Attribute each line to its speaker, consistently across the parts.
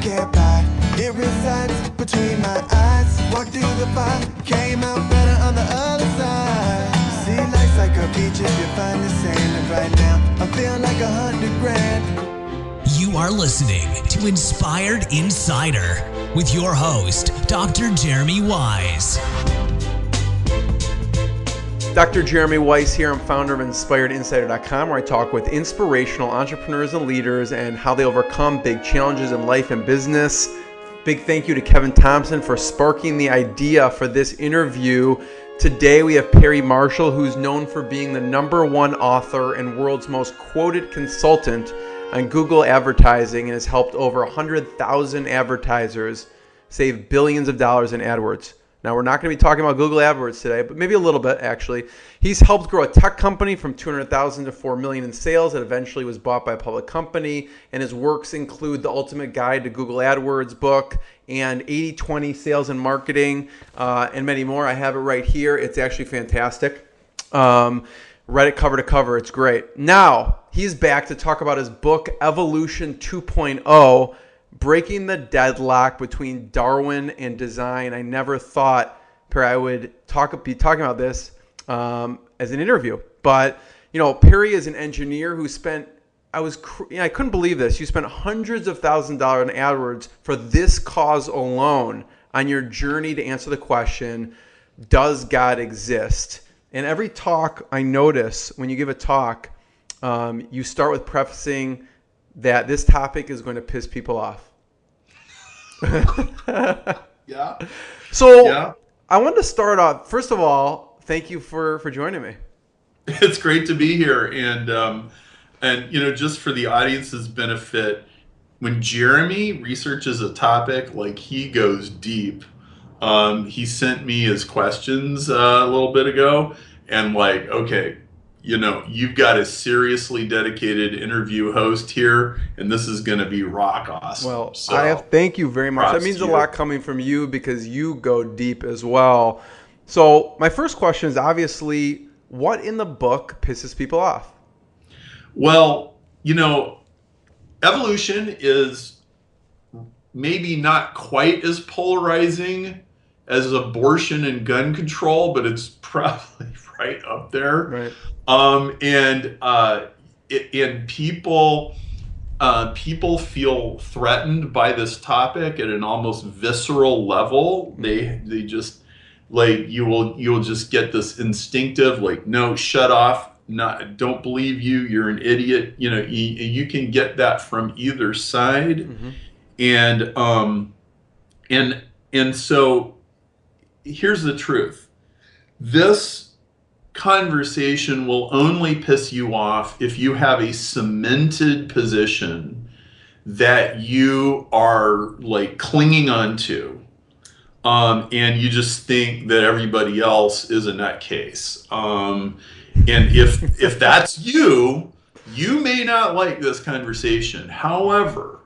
Speaker 1: can't buy. It resides between my eyes. Walked through the fire, came out better on the other side. See, life's like a beach if you find the sand. And right now, I feel like 100 grand.
Speaker 2: You are listening to Inspired Insider with your host, Dr. Jeremy Wise.
Speaker 3: Dr. Jeremy Weiss here. I'm founder of InspiredInsider.com, where I talk with inspirational entrepreneurs and leaders and how they overcome big challenges in life and business. Big thank you to Kevin Thompson for sparking the idea for this interview. Today we have Perry Marshall, who's known for being the #1 author and world's most quoted consultant on Google advertising and has helped over 100,000 advertisers save billions of dollars in AdWords. Now, we're not going to be talking about Google AdWords today, but maybe a little bit, actually. He's helped grow a tech company from 200,000 to 4 million in sales that eventually was bought by a public company, and his works include The Ultimate Guide to Google AdWords Book and 80/20 Sales and Marketing, and many more. I have it right here. It's actually fantastic. Read it cover to cover. It's great. Now, he's back to talk about his book, Evolution 2.0, Breaking the Deadlock Between Darwin and Design. I never thought, Perry, I would be talking about this as an interview. But, you know, Perry is an engineer who spent, I couldn't believe this. You spent hundreds of thousands of dollars in AdWords for this cause alone on your journey to answer the question, does God exist? And every talk I notice, when you give a talk, you start with prefacing that this topic is going to piss people off.
Speaker 4: Yeah.
Speaker 3: So
Speaker 4: yeah.
Speaker 3: I wanted to start off, first of all, thank you for joining me.
Speaker 4: It's great to be here. And you know, just for the audience's benefit, when Jeremy researches a topic, like, he goes deep. He sent me his questions a little bit ago, and like, okay, you know, you've got a seriously dedicated interview host here, and this is going to be rock awesome.
Speaker 3: Well,
Speaker 4: so,
Speaker 3: thank you very much. That means a lot coming from you because you go deep as well. So my first question is obviously, what in the book pisses people off?
Speaker 4: Well, you know, evolution is maybe not quite as polarizing as abortion and gun control, but it's probably right up there.
Speaker 3: Right.
Speaker 4: And people feel threatened by this topic at an almost visceral level. They just, like, you'll just get this instinctive, like, no, shut off, don't believe you, you're an idiot. You know, you can get that from either side. Mm-hmm. And so here's the truth. This conversation will only piss you off if you have a cemented position that you are, like, clinging on to, and you just think that everybody else is a nutcase. And if that's you may not like this conversation. However,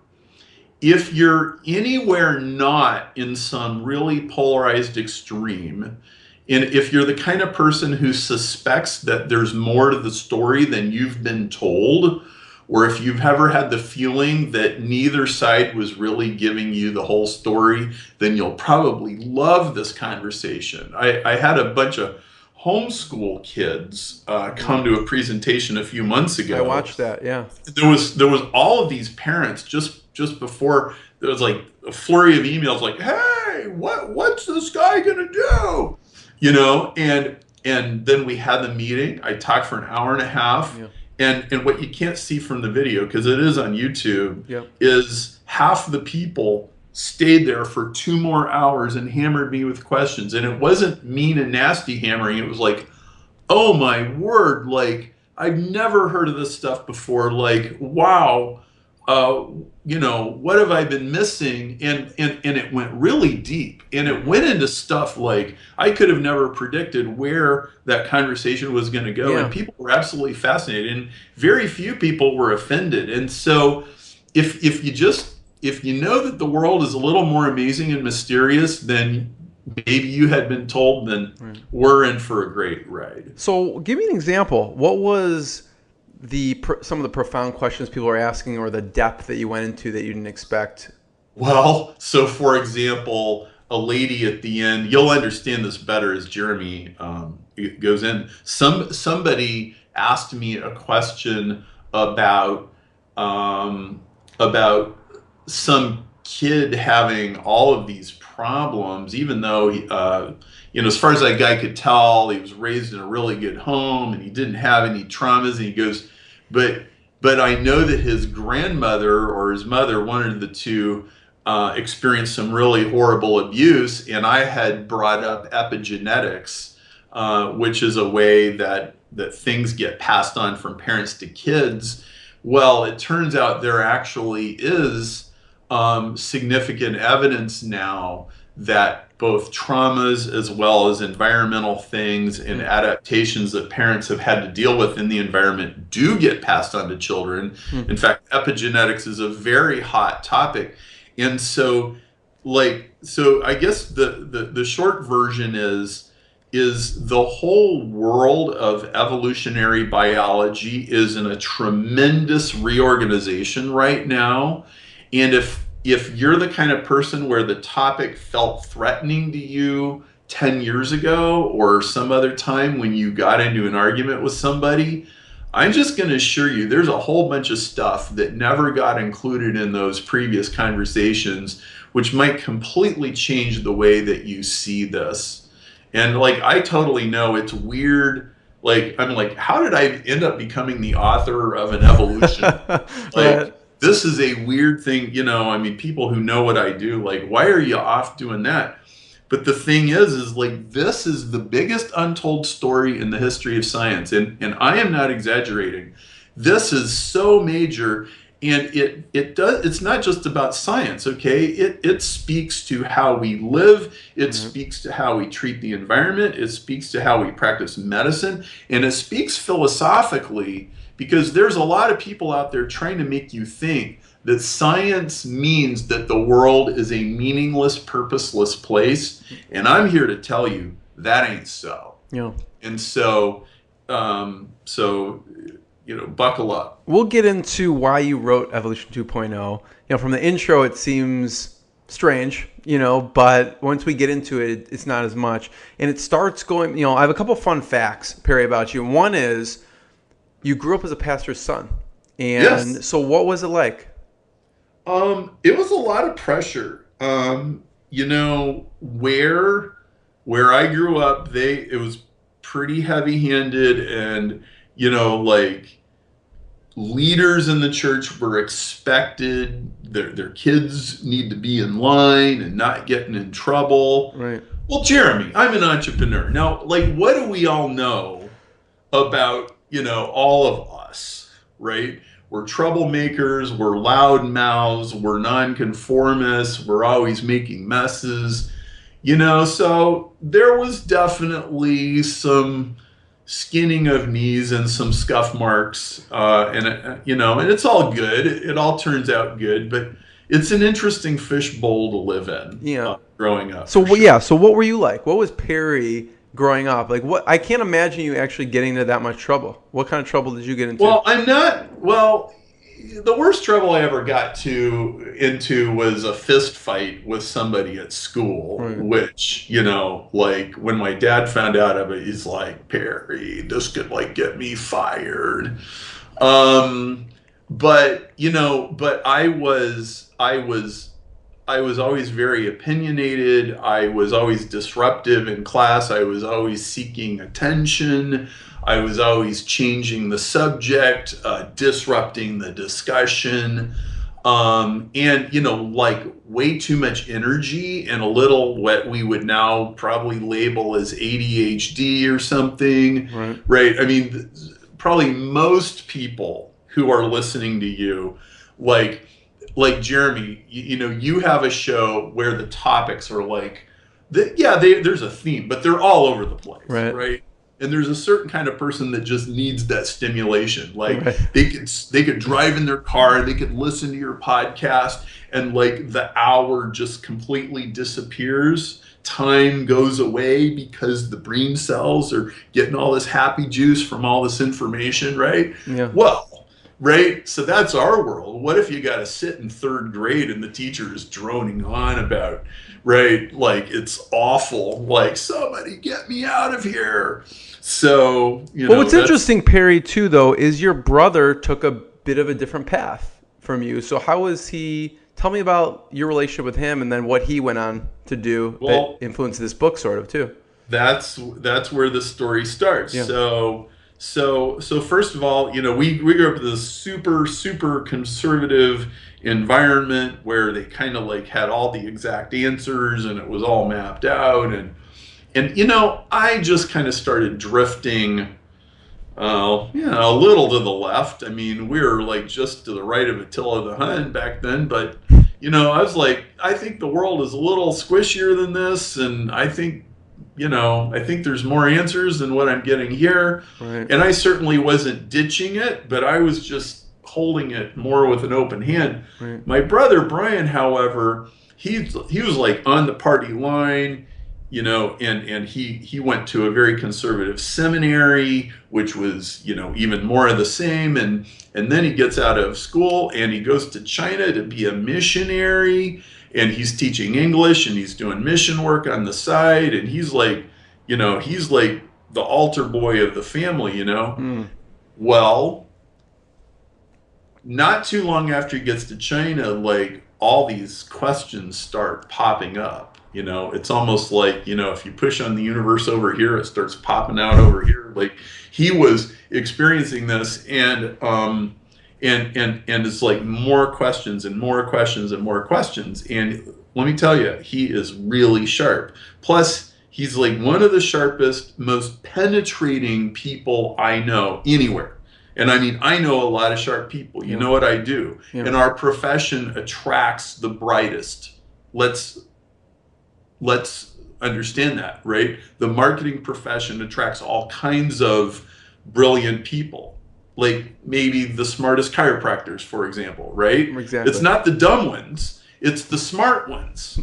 Speaker 4: if you're anywhere not in some really polarized extreme, and if you're the kind of person who suspects that there's more to the story than you've been told, or if you've ever had the feeling that neither side was really giving you the whole story, then you'll probably love this conversation. I had a bunch of homeschool kids come to a presentation a few months ago.
Speaker 3: I watched that, yeah.
Speaker 4: There was all of these parents just before. There was like a flurry of emails like, hey, what's this guy gonna do? You know, and then we had the meeting. I talked for an hour and a half. Yeah. And what you can't see from the video, because it is on YouTube, yep, is half the people stayed there for 2 more hours and hammered me with questions. And it wasn't mean and nasty hammering. It was like, oh my word, like, I've never heard of this stuff before. Like, wow, you know, what have I been missing? And it went really deep. And it went into stuff like I could have never predicted where that conversation was going to go. Yeah. And people were absolutely fascinated. And very few people were offended. And so if you know that the world is a little more amazing and mysterious than maybe you had been told, then we're in for a great ride.
Speaker 3: So give me an example. What was some of the profound questions people were asking, or the depth that you went into that you didn't expect
Speaker 4: Well, so for example, a lady at the end, you'll understand this better as Jeremy goes in. Somebody asked me a question about some kid having all of these problems, even though as far as that guy could tell, he was raised in a really good home and he didn't have any traumas. And he goes, but I know that his grandmother or his mother, one of the two, experienced some really horrible abuse, and I had brought up epigenetics, which is a way that things get passed on from parents to kids. Well, it turns out there actually is significant evidence now that both traumas as well as environmental things and adaptations that parents have had to deal with in the environment do get passed on to children. In fact, epigenetics is a very hot topic. And so I guess the short version is the whole world of evolutionary biology is in a tremendous reorganization right now. And if you're the kind of person where the topic felt threatening to you 10 years ago or some other time when you got into an argument with somebody, I'm just going to assure you there's a whole bunch of stuff that never got included in those previous conversations, which might completely change the way that you see this. And I totally know it's weird. I'm like, how did I end up becoming the author of an evolution? This is a weird thing, people who know what I do, why are you off doing that? But the thing is this is the biggest untold story in the history of science. And I am not exaggerating. This is so major, and it's not just about science, okay? It speaks to how we live. It speaks to how we treat the environment. It speaks to how we practice medicine. And it speaks philosophically, because there's a lot of people out there trying to make you think that science means that the world is a meaningless, purposeless place. And I'm here to tell you that ain't so.
Speaker 3: Yeah.
Speaker 4: And so, buckle up.
Speaker 3: We'll get into why you wrote Evolution 2.0. From the intro, it seems strange, but once we get into it, it's not as much. And it starts going, I have a couple fun facts, Perry, about you. One is you grew up as a pastor's son. And
Speaker 4: yes.
Speaker 3: So what was it like?
Speaker 4: It was a lot of pressure. Where I grew up, it was pretty heavy-handed, and leaders in the church were expected, their kids need to be in line and not getting in trouble.
Speaker 3: Right.
Speaker 4: Well, Jeremy, I'm an entrepreneur. Now, what do we all know about, all of us, right? We're troublemakers, we're loud mouths, we're nonconformists, we're always making messes, so there was definitely some skinning of knees and some scuff marks, and it's all good. It all turns out good, but it's an interesting fishbowl to live in. Growing up.
Speaker 3: So so what were you like? What was Perry growing up? What? I can't imagine you actually getting into that much trouble. What kind of trouble did you get into?
Speaker 4: Well, the worst trouble I ever got into was a fist fight with somebody at school, right. Which, when my dad found out of it, he's like, Perry, this could get me fired. But I was always very opinionated. I was always disruptive in class. I was always seeking attention. I was always changing the subject, disrupting the discussion, and, way too much energy and a little what we would now probably label as ADHD or something, right? I mean, probably most people who are listening to you, like Jeremy, you have a show where the topics are there's a theme, but they're all over the place, right? And there's a certain kind of person that just needs that stimulation. They could drive in their car, they could listen to your podcast, and the hour just completely disappears. Time goes away because the brain cells are getting all this happy juice from all this information, right?
Speaker 3: Yeah.
Speaker 4: Well, right? So that's our world. What if you got to sit in third grade and the teacher is droning on about, right? Like, it's awful. Like, somebody get me out of here. So,
Speaker 3: Well, what's interesting, Perry, too, though, is your brother took a bit of a different path from you. So how was he? Tell me about your relationship with him and then what he went on to do that influenced this book, sort of, too.
Speaker 4: That's where the story starts.
Speaker 3: Yeah.
Speaker 4: So first of all, we grew up in this super conservative environment where they kind of like had all the exact answers and it was all mapped out, and I just kind of started drifting a little to the left. I mean, we were like just to the right of Attila the Hun back then, but I was like, I think the world is a little squishier than this, and I think there's more answers than what I'm getting here.
Speaker 3: Right.
Speaker 4: And I certainly wasn't ditching it, but I was just holding it more with an open hand.
Speaker 3: Right.
Speaker 4: My brother Brian, however, he was like on the party line, and he went to a very conservative seminary, which was, even more of the same. And then he gets out of school and he goes to China to be a missionary. And he's teaching English and he's doing mission work on the side. And he's like, he's like the altar boy of the family, Well, not too long after he gets to China, like all these questions start popping up. It's almost like, if you push on the universe over here, it starts popping out over here. Like he was experiencing this, and it's like more questions and more questions and more questions. And let me tell you, he is really sharp. Plus, he's like one of the sharpest, most penetrating people I know anywhere. And I mean, I know a lot of sharp people. You know what I do?
Speaker 3: Yeah.
Speaker 4: And our profession attracts the brightest. Let's understand that, right? The marketing profession attracts all kinds of brilliant people. Like maybe the smartest chiropractors, for example, right?
Speaker 3: Exactly.
Speaker 4: It's not the dumb ones, it's the smart ones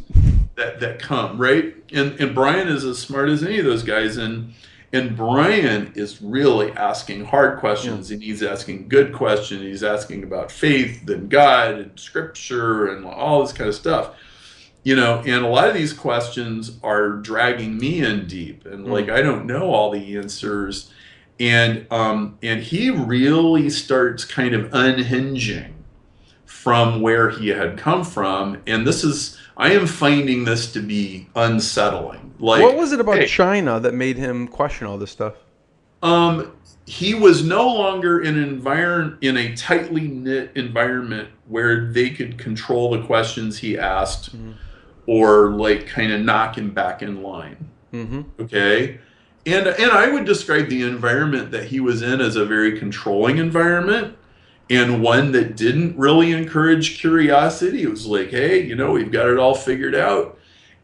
Speaker 4: that come, right? And Brian is as smart as any of those guys, and Brian is really asking hard questions, and he's asking good questions. He's asking about faith and God and scripture and all this kind of stuff. And a lot of these questions are dragging me in deep, and like I don't know all the answers. And he really starts kind of unhinging from where he had come from. And I am finding this to be unsettling. Like,
Speaker 3: what was it about China that made him question all this stuff?
Speaker 4: He was no longer in a tightly knit environment where they could control the questions he asked or like kind of knock him back in line. Mm-hmm. Okay. And I would describe the environment that he was in as a very controlling environment, and one that didn't really encourage curiosity. It was like, hey, we've got it all figured out.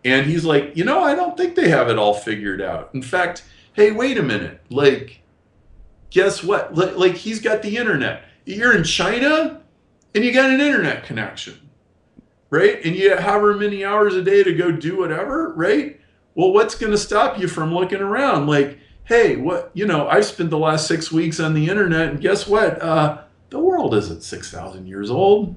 Speaker 4: And he's like, I don't think they have it all figured out. In fact, hey, wait a minute. Like, guess what? Like, he's got the internet. You're in China and you got an internet connection, right? And you have however many hours a day to go do whatever, right? Well, what's going to stop you from looking around? Like, hey, I spent the last 6 weeks on the internet, and guess what? The world isn't 6,000 years old.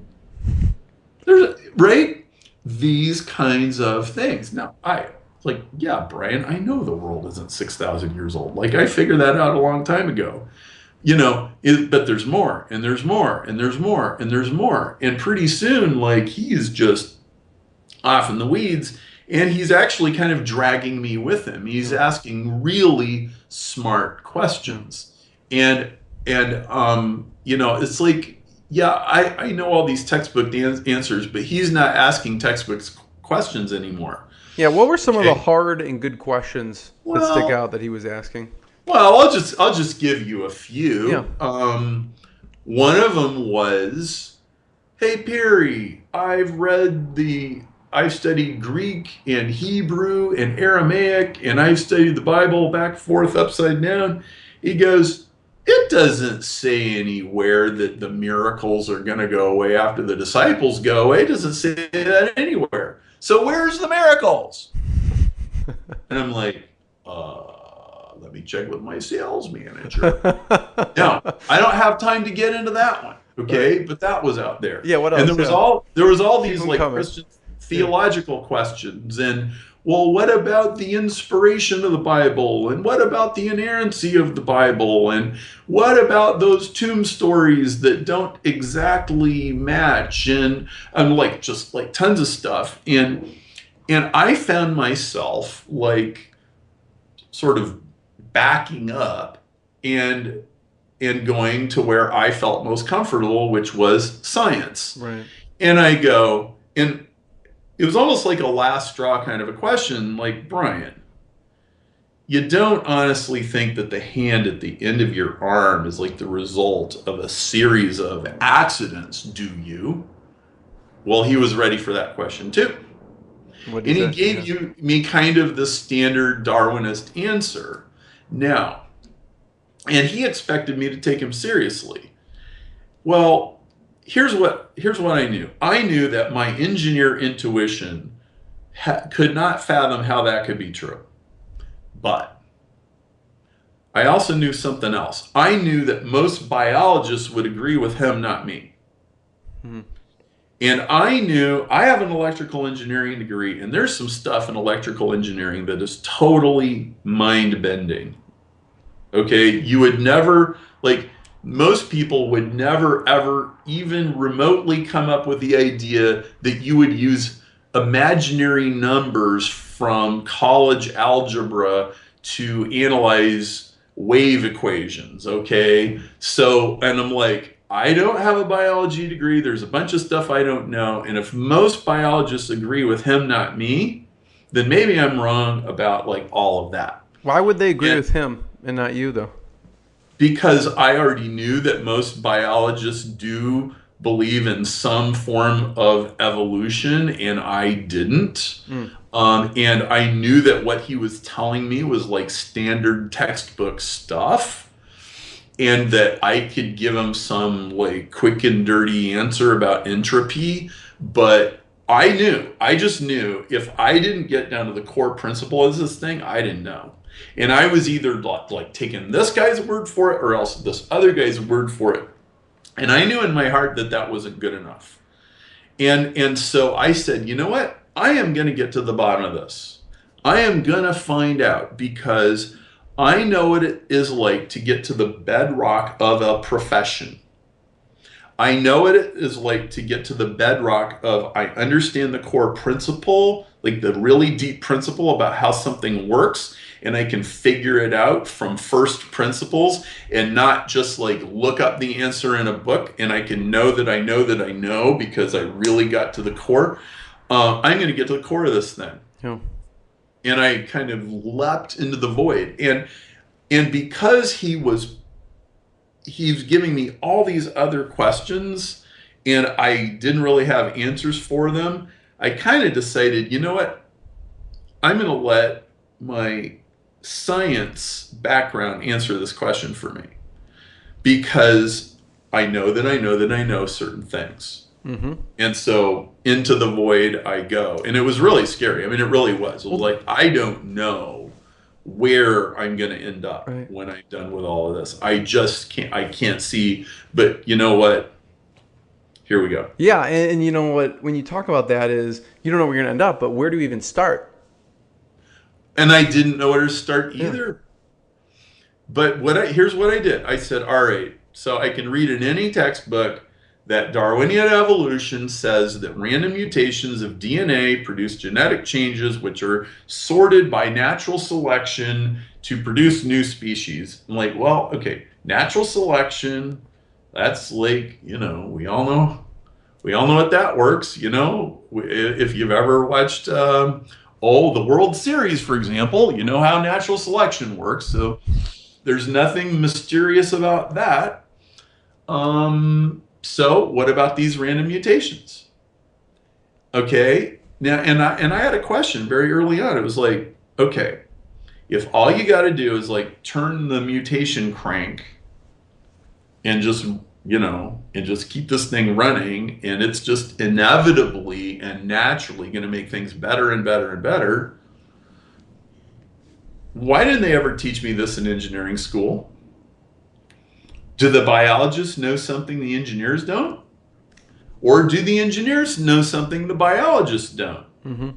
Speaker 4: Right? These kinds of things. Now, Brian, I know the world isn't 6,000 years old. Like, I figured that out a long time ago. But there's more, and there's more, and there's more, and there's more. And pretty soon, like, he's just off in the weeds. And he's actually kind of dragging me with him. He's asking really smart questions. And it's like, I know all these textbook answers, but he's not asking textbook questions anymore.
Speaker 3: Yeah, what were some of the hard and good questions that stick out that he was asking?
Speaker 4: Well, I'll just give you a few. Yeah. One of them was, hey, Perry, I've studied Greek and Hebrew and Aramaic, and I've studied the Bible back, forth, upside down. He goes, it doesn't say anywhere that the miracles are going to go away after the disciples go away. It doesn't say that anywhere. So where's the miracles? And I'm like, let me check with my sales manager. No, I don't have time to get into that one. Okay, but that was out there.
Speaker 3: Yeah, what else?
Speaker 4: And there was all these
Speaker 3: them
Speaker 4: like
Speaker 3: coming.
Speaker 4: Christian theological questions, and well, what about the inspiration of the Bible, and what about the inerrancy of the Bible, and what about those tomb stories that don't exactly match, and like just like tons of stuff, and I found myself like sort of backing up and going to where I felt most comfortable, which was science.
Speaker 3: Right.
Speaker 4: And I go, and it was almost like a last straw kind of a question, like, Brian, you don't honestly think that the hand at the end of your arm is like the result of a series of accidents, do you? Well, he was ready for that question too. And he gave me kind of the standard Darwinist answer. Now, and he expected me to take him seriously. Well, here's what I knew. I knew that my engineer intuition could not fathom how that could be true. But I also knew something else. I knew that most biologists would agree with him, not me. And I knew I have an electrical engineering degree, and there's some stuff in electrical engineering that is totally mind-bending. Okay, you would never, like, most people would never, ever even remotely come up with the idea that you would use imaginary numbers from college algebra to analyze wave equations, okay? So, and I'm like, I don't have a biology degree. There's a bunch of stuff I don't know. And if most biologists agree with him, not me, then maybe I'm wrong about like all of that.
Speaker 3: Why would they agree with him and not you, though?
Speaker 4: Because I already knew that most biologists do believe in some form of evolution, and I didn't. And I knew that what he was telling me was like standard textbook stuff, and that I could give him some like quick and dirty answer about entropy. But I just knew if I didn't get down to the core principle of this thing, I didn't know. And I was either like taking this guy's word for it or else this other guy's word for it. And I knew in my heart that that wasn't good enough. And so I said, you know what? I am going to get to the bottom of this. I am going to find out, because I know what it is like to get to the bedrock of a profession. I know what it is like to get to the bedrock of, I understand the core principle, like the really deep principle about how something works, and I can figure it out from first principles and not just like look up the answer in a book, and I can know that I know that I know because I really got to the core. I'm going to get to the core of this thing.
Speaker 3: Yeah.
Speaker 4: And I kind of leapt into the void. And because he's giving me all these other questions and I didn't really have answers for them, I kind of decided, you know what? I'm going to let my science background answer this question for me, because I know that I know that I know certain things. And so into the void I go. And it was really scary. I mean, it really was. It was like, I don't know where I'm going to end up when I'm done with all of this. I just can't see. But you know what? Here we go.
Speaker 3: Yeah, and you know what? When you talk about that is, you don't know where you're going to end up, but where do you even start?
Speaker 4: And I didn't know where to start either. But here's what I did. I said, all right, so I can read in any textbook that Darwinian evolution says that random mutations of DNA produce genetic changes which are sorted by natural selection to produce new species. I'm like, well, okay, natural selection, that's like, you know, we all know what that works. You know, if you've ever watched the World Series, for example, you know how natural selection works. So there's nothing mysterious about that. So what about these random mutations? Okay, now, and I had a question very early on. It was like, okay, if all you got to do is like turn the mutation crank and just, you know, and just keep this thing running, and it's just inevitably and naturally going to make things better and better and better. Why didn't they ever teach me this in engineering school? Do the biologists know something the engineers don't? Or do the engineers know something the biologists don't?
Speaker 3: Mm-hmm.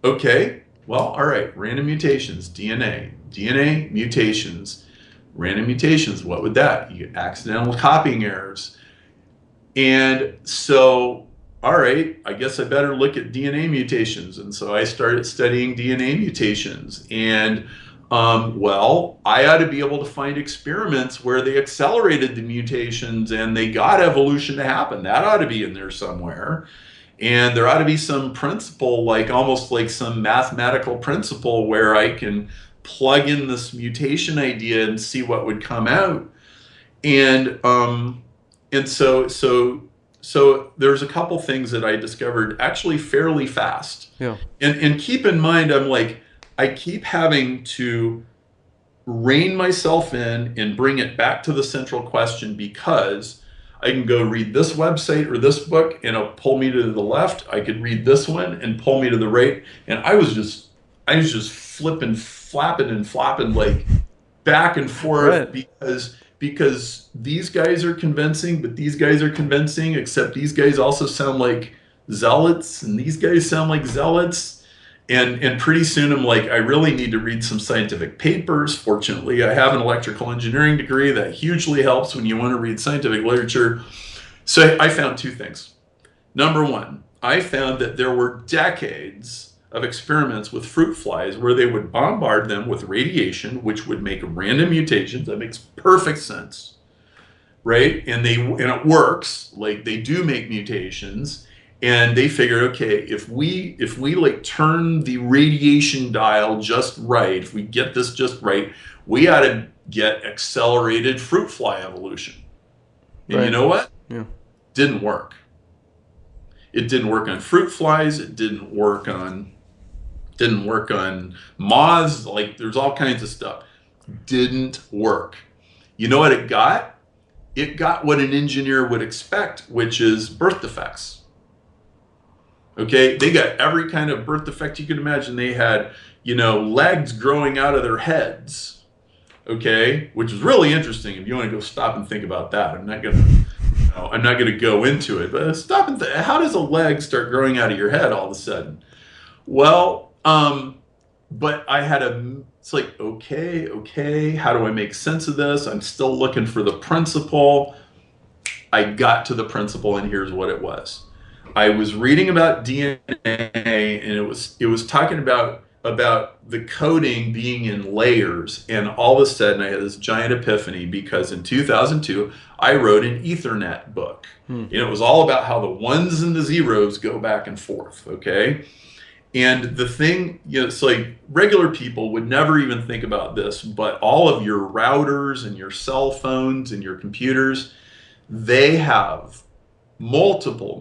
Speaker 4: Okay, well, all right, random mutations, DNA mutations, random mutations, what would that? You get accidental copying errors. And so, all right, I guess I better look at DNA mutations. And so I started studying DNA mutations. And well, I ought to be able to find experiments where they accelerated the mutations and they got evolution to happen. That ought to be in there somewhere. And there ought to be some principle, like almost like some mathematical principle where I can plug in this mutation idea and see what would come out. And so there's a couple things that I discovered actually fairly fast.
Speaker 3: Yeah.
Speaker 4: And keep in mind, I keep having to rein myself in and bring it back to the central question, because I can go read this website or this book and it'll pull me to the left. I could read this one and pull me to the right. And I was just flapping and flopping like back and forth, right. because these guys are convincing, but these guys are convincing, except these guys also sound like zealots and these guys sound like zealots. And pretty soon I'm like, I really need to read some scientific papers. Fortunately, I have an electrical engineering degree that hugely helps when you want to read scientific literature. So I found two things. Number one, I found that there were decades of experiments with fruit flies where they would bombard them with radiation, which would make random mutations. That makes perfect sense, right? And it works. Like, they do make mutations. And they figured, okay, if we like turn the radiation dial just right, if we get this just right, we ought to get accelerated fruit fly evolution. And You know what?
Speaker 3: Yeah.
Speaker 4: Didn't work. It didn't work on fruit flies. It didn't work on moths. Like, there's all kinds of stuff. Didn't work. You know what it got? It got what an engineer would expect, which is birth defects. Okay, they got every kind of birth defect you could imagine. They had, legs growing out of their heads, okay, which is really interesting. If you want to go stop and think about that, I'm not gonna go into it, but stop and how does a leg start growing out of your head all of a sudden? Well, but it's like, okay, how do I make sense of this? I'm still looking for the principle. I got to the principle, and here's what it was. I was reading about DNA, and it was talking about the coding being in layers, and all of a sudden I had this giant epiphany, because in 2002 I wrote an Ethernet book. And it was all about how the ones and the zeros go back and forth, okay? And the thing, it's like regular people would never even think about this, but all of your routers and your cell phones and your computers, they have multiple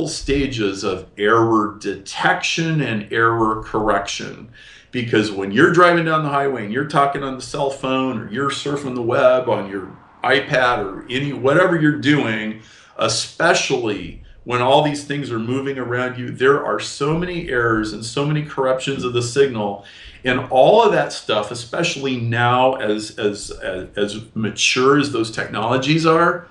Speaker 4: stages of error detection and error correction. Because when you're driving down the highway and you're talking on the cell phone, or you're surfing the web on your iPad, or whatever you're doing, especially when all these things are moving around you, there are so many errors and so many corruptions of the signal. And all of that stuff, especially now as mature as those technologies are,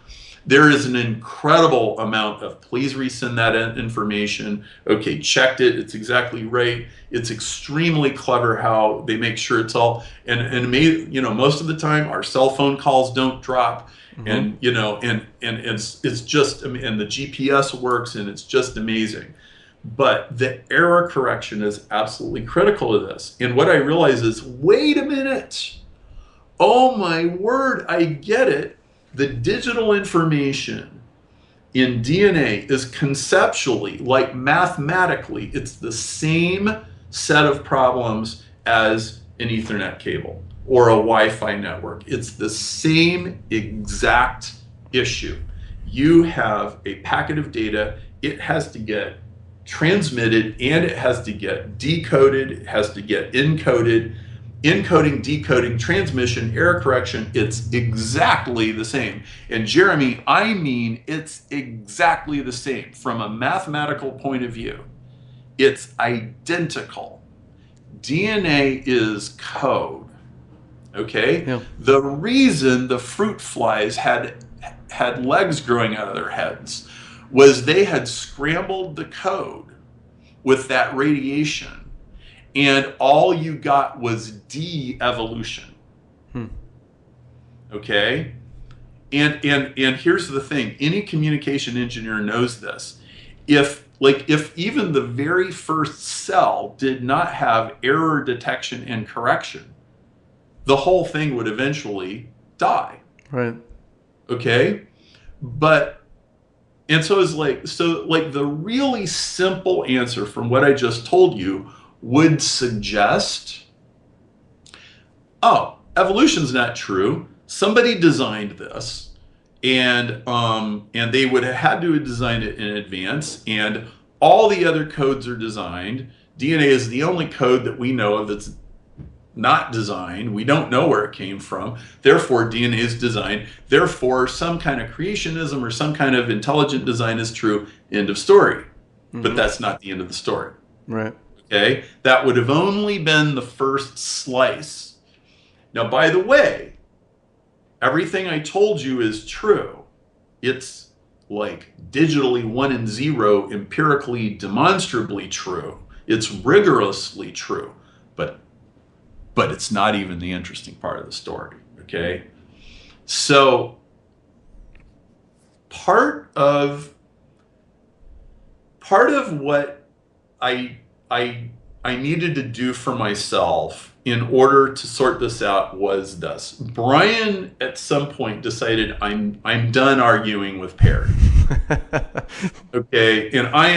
Speaker 4: there is an incredible amount of please resend that information. Okay, checked it. It's exactly right. It's extremely clever how they make sure it's all, and most of the time our cell phone calls don't drop. And it's just, and the GPS works, and it's just amazing. But the error correction is absolutely critical to this. And what I realize is, wait a minute. Oh my word, I get it. The digital information in DNA is conceptually, like mathematically, it's the same set of problems as an Ethernet cable or a Wi-Fi network. It's the same exact issue. You have a packet of data, it has to get transmitted, and it has to get decoded, it has to get encoded. Encoding, decoding, transmission, error correction, it's exactly the same. And Jeremy, I mean, it's exactly the same from a mathematical point of view. It's identical. DNA is code, Okay?
Speaker 3: Yeah.
Speaker 4: The reason the fruit flies had legs growing out of their heads was they had scrambled the code with that radiation, and all you got was de-evolution. Okay? And here's the thing, any communication engineer knows this. If even the very first cell did not have error detection and correction, the whole thing would eventually die.
Speaker 3: Right.
Speaker 4: Okay? And so the really simple answer from what I just told you would suggest, oh, evolution's not true. Somebody designed this, and they would have had to have designed it in advance, and all the other codes are designed. DNA is the only code that we know of that's not designed. We don't know where it came from. Therefore, DNA is designed. Therefore, some kind of creationism or some kind of intelligent design is true. End of story. But that's not the end of the story.
Speaker 3: Right.
Speaker 4: Okay? That would have only been the first slice. Now, by the way, everything I told you is true. It's like digitally 1 and 0, empirically, demonstrably true. It's rigorously true. But it's not even the interesting part of the story, okay? So part of what I needed to do for myself in order to sort this out was this. Brian at some point decided I'm done arguing with Perry. Okay, and I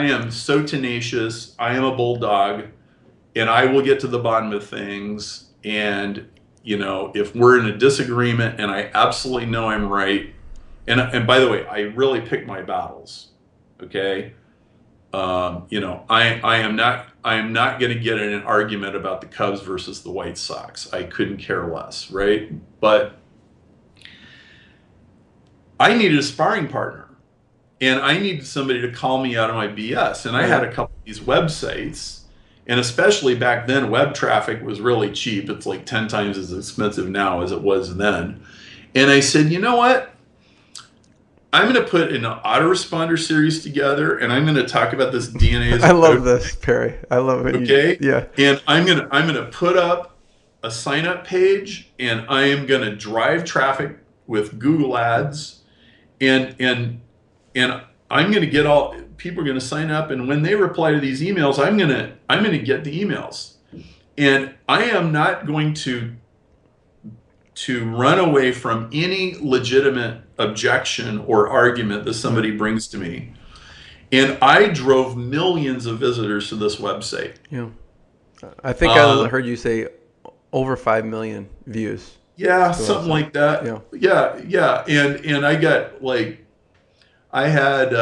Speaker 4: am so tenacious. I am a bulldog. And I will get to the bottom of things. And, if we're in a disagreement and I absolutely know I'm right, and by the way, I really pick my battles. Okay. I am not going to get in an argument about the Cubs versus the White Sox. I couldn't care less. Right. But I needed a sparring partner, and I needed somebody to call me out of my BS. And I had a couple of these websites. And especially back then, web traffic was really cheap. It's like 10 times as expensive now as it was then. And I said, you know what? I'm going to put an autoresponder series together, and I'm going to talk about this DNA as
Speaker 3: I love this, Perry. I love it.
Speaker 4: Okay?
Speaker 3: Yeah.
Speaker 4: And I'm going to put up a sign-up page, and I am going to drive traffic with Google Ads, and I'm going to get people are going to sign up, and when they reply to these emails, I'm going to get the emails. And I am not going to run away from any legitimate objection or argument that somebody brings to me. And I drove millions of visitors to this website.
Speaker 3: Yeah. I think I heard you say over 5 million views.
Speaker 4: Yeah, something like that. Yeah. And I got I had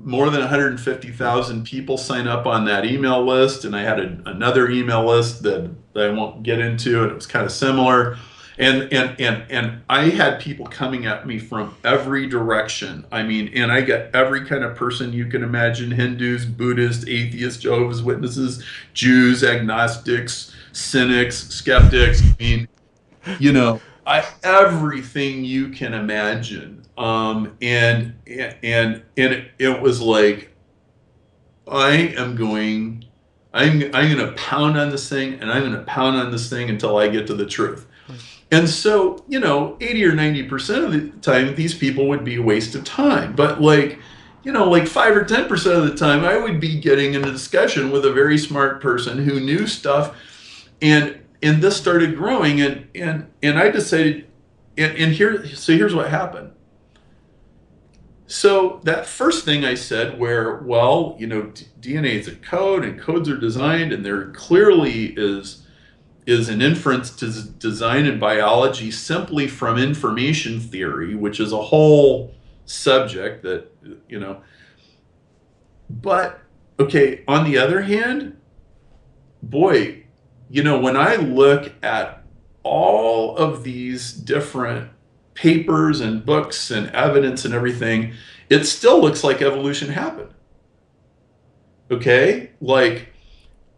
Speaker 4: more than 150,000 people sign up on that email list, and I had another email list that I won't get into, and it was kind of similar. And I had people coming at me from every direction. I mean, and I got every kind of person you can imagine: Hindus, Buddhists, atheists, Jehovah's Witnesses, Jews, agnostics, cynics, skeptics. I mean, everything you can imagine. And it was like, I'm going to pound on this thing, and I'm going to pound on this thing until I get to the truth. And so, 80 or 90% of the time, these people would be a waste of time. But 5 or 10% of the time, I would be getting in a discussion with a very smart person who knew stuff, and this started growing, and I decided, here's what happened. So that first thing I said, where, DNA is a code, and codes are designed, and there clearly is an inference to design in biology simply from information theory, which is a whole subject that, But, okay, on the other hand, boy, when I look at all of these different papers and books and evidence and everything, it still looks like evolution happened. Okay?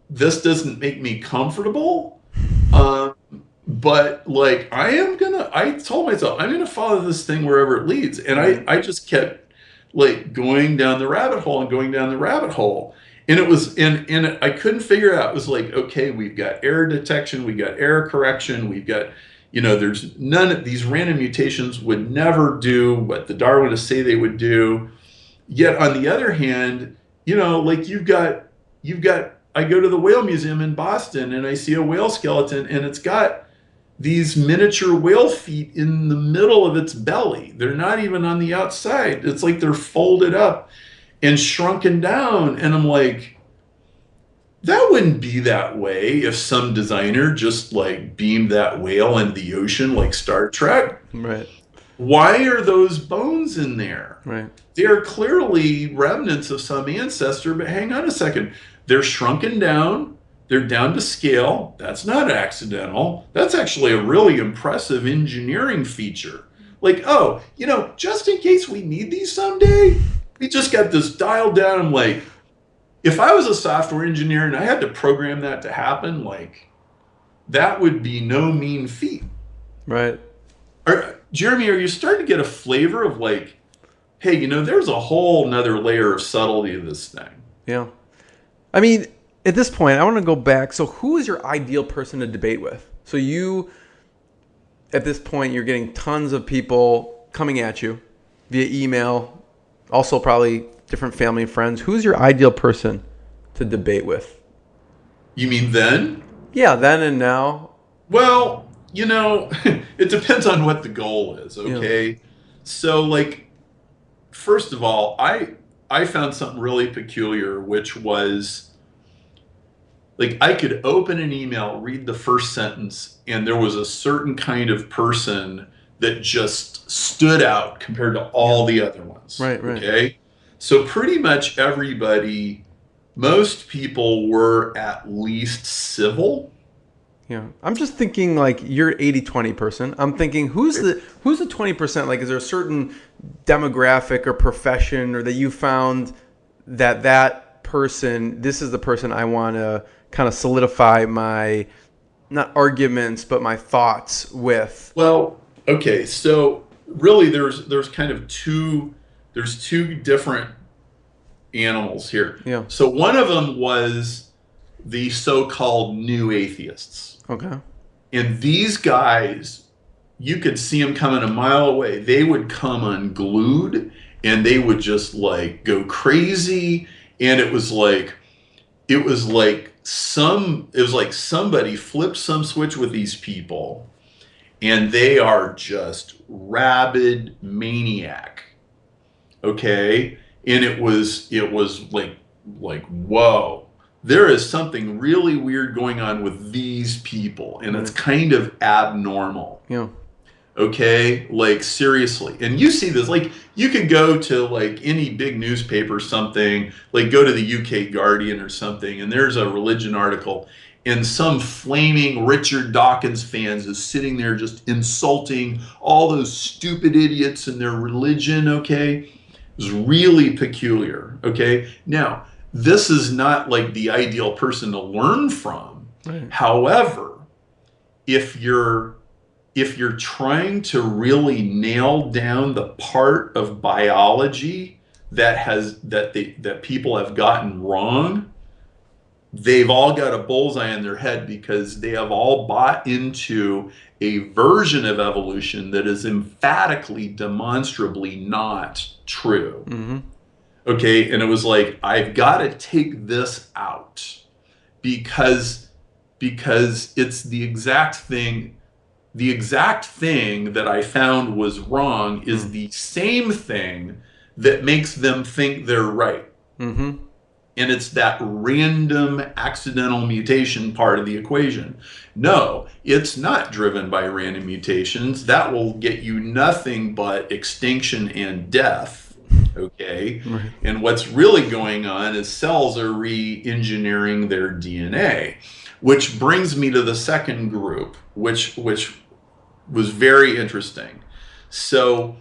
Speaker 4: This doesn't make me comfortable, but like I told myself I'm gonna follow this thing wherever it leads, and I just kept like going down the rabbit hole and going down the rabbit hole, and it was and I couldn't figure it out. It was like, okay, we've got error detection, we got error correction, we've got, there's none of these random mutations would never do what the Darwinists say they would do. Yet on the other hand, like you've got I go to the whale museum in Boston and I see a whale skeleton and it's got these miniature whale feet in the middle of its belly. They're not even on the outside. It's like they're folded up and shrunken down. And I'm like, that wouldn't be that way if some designer just like beamed that whale into the ocean like Star Trek.
Speaker 3: Right.
Speaker 4: Why are those bones in there?
Speaker 3: Right.
Speaker 4: They are clearly remnants of some ancestor, but hang on a second. They're shrunken down. They're down to scale. That's not accidental. That's actually a really impressive engineering feature. Like, just in case we need these someday, we just got this dialed down. I'm like, if I was a software engineer and I had to program that to happen, like, that would be no mean feat.
Speaker 3: Right.
Speaker 4: Jeremy, are you starting to get a flavor of like, hey, there's a whole nother layer of subtlety to this thing?
Speaker 3: Yeah. I mean, at this point, I want to go back. So who is your ideal person to debate with? So at this point, you're getting tons of people coming at you via email, also probably different family and friends. Who's your ideal person to debate with?
Speaker 4: You mean then?
Speaker 3: Yeah, then and now.
Speaker 4: Well, it depends on what the goal is, okay? Yeah. So, like, first of all, I found something really peculiar, which was, like, I could open an email, read the first sentence, and there was a certain kind of person that just stood out compared to all the other ones.
Speaker 3: Right.
Speaker 4: Okay? So pretty much everybody, most people were at least civil.
Speaker 3: Yeah. I'm just thinking like you're 80-20 person. I'm thinking who's the 20%? Like, is there a certain demographic or profession or that you found that person, this is the person I want to kind of solidify my, not arguments, but my thoughts with?
Speaker 4: Well, okay. So really there's kind of two different animals here.
Speaker 3: Yeah.
Speaker 4: So one of them was the so-called new atheists.
Speaker 3: Okay.
Speaker 4: And these guys, you could see them coming a mile away. They would come unglued and they would just like go crazy. And it was like somebody flipped some switch with these people and they are just rabid maniac. Okay. And it was like, whoa. There is something really weird going on with these people, and it's kind of abnormal.
Speaker 3: Yeah.
Speaker 4: Okay? Like, seriously. And you see this, like, you could go to, like, any big newspaper or something, like, go to the UK Guardian or something, and there's a religion article, and some flaming Richard Dawkins fans is sitting there just insulting all those stupid idiots and their religion, okay? It's really peculiar, okay? Now, this is not like the ideal person to learn from.
Speaker 3: Right.
Speaker 4: However, if you're trying to really nail down the part of biology that people have gotten wrong, they've all got a bullseye on their head because they have all bought into a version of evolution that is emphatically, demonstrably not true.
Speaker 3: Mm-hmm.
Speaker 4: Okay, and it was like, I've got to take this out because it's the exact thing that I found was wrong is the same thing that makes them think they're right.
Speaker 3: Mm-hmm.
Speaker 4: And it's that random accidental mutation part of the equation. No, it's not driven by random mutations. That will get you nothing but extinction and death. Okay. Right. And what's really going on is cells are re-engineering their DNA, which brings me to the second group, which was very interesting. So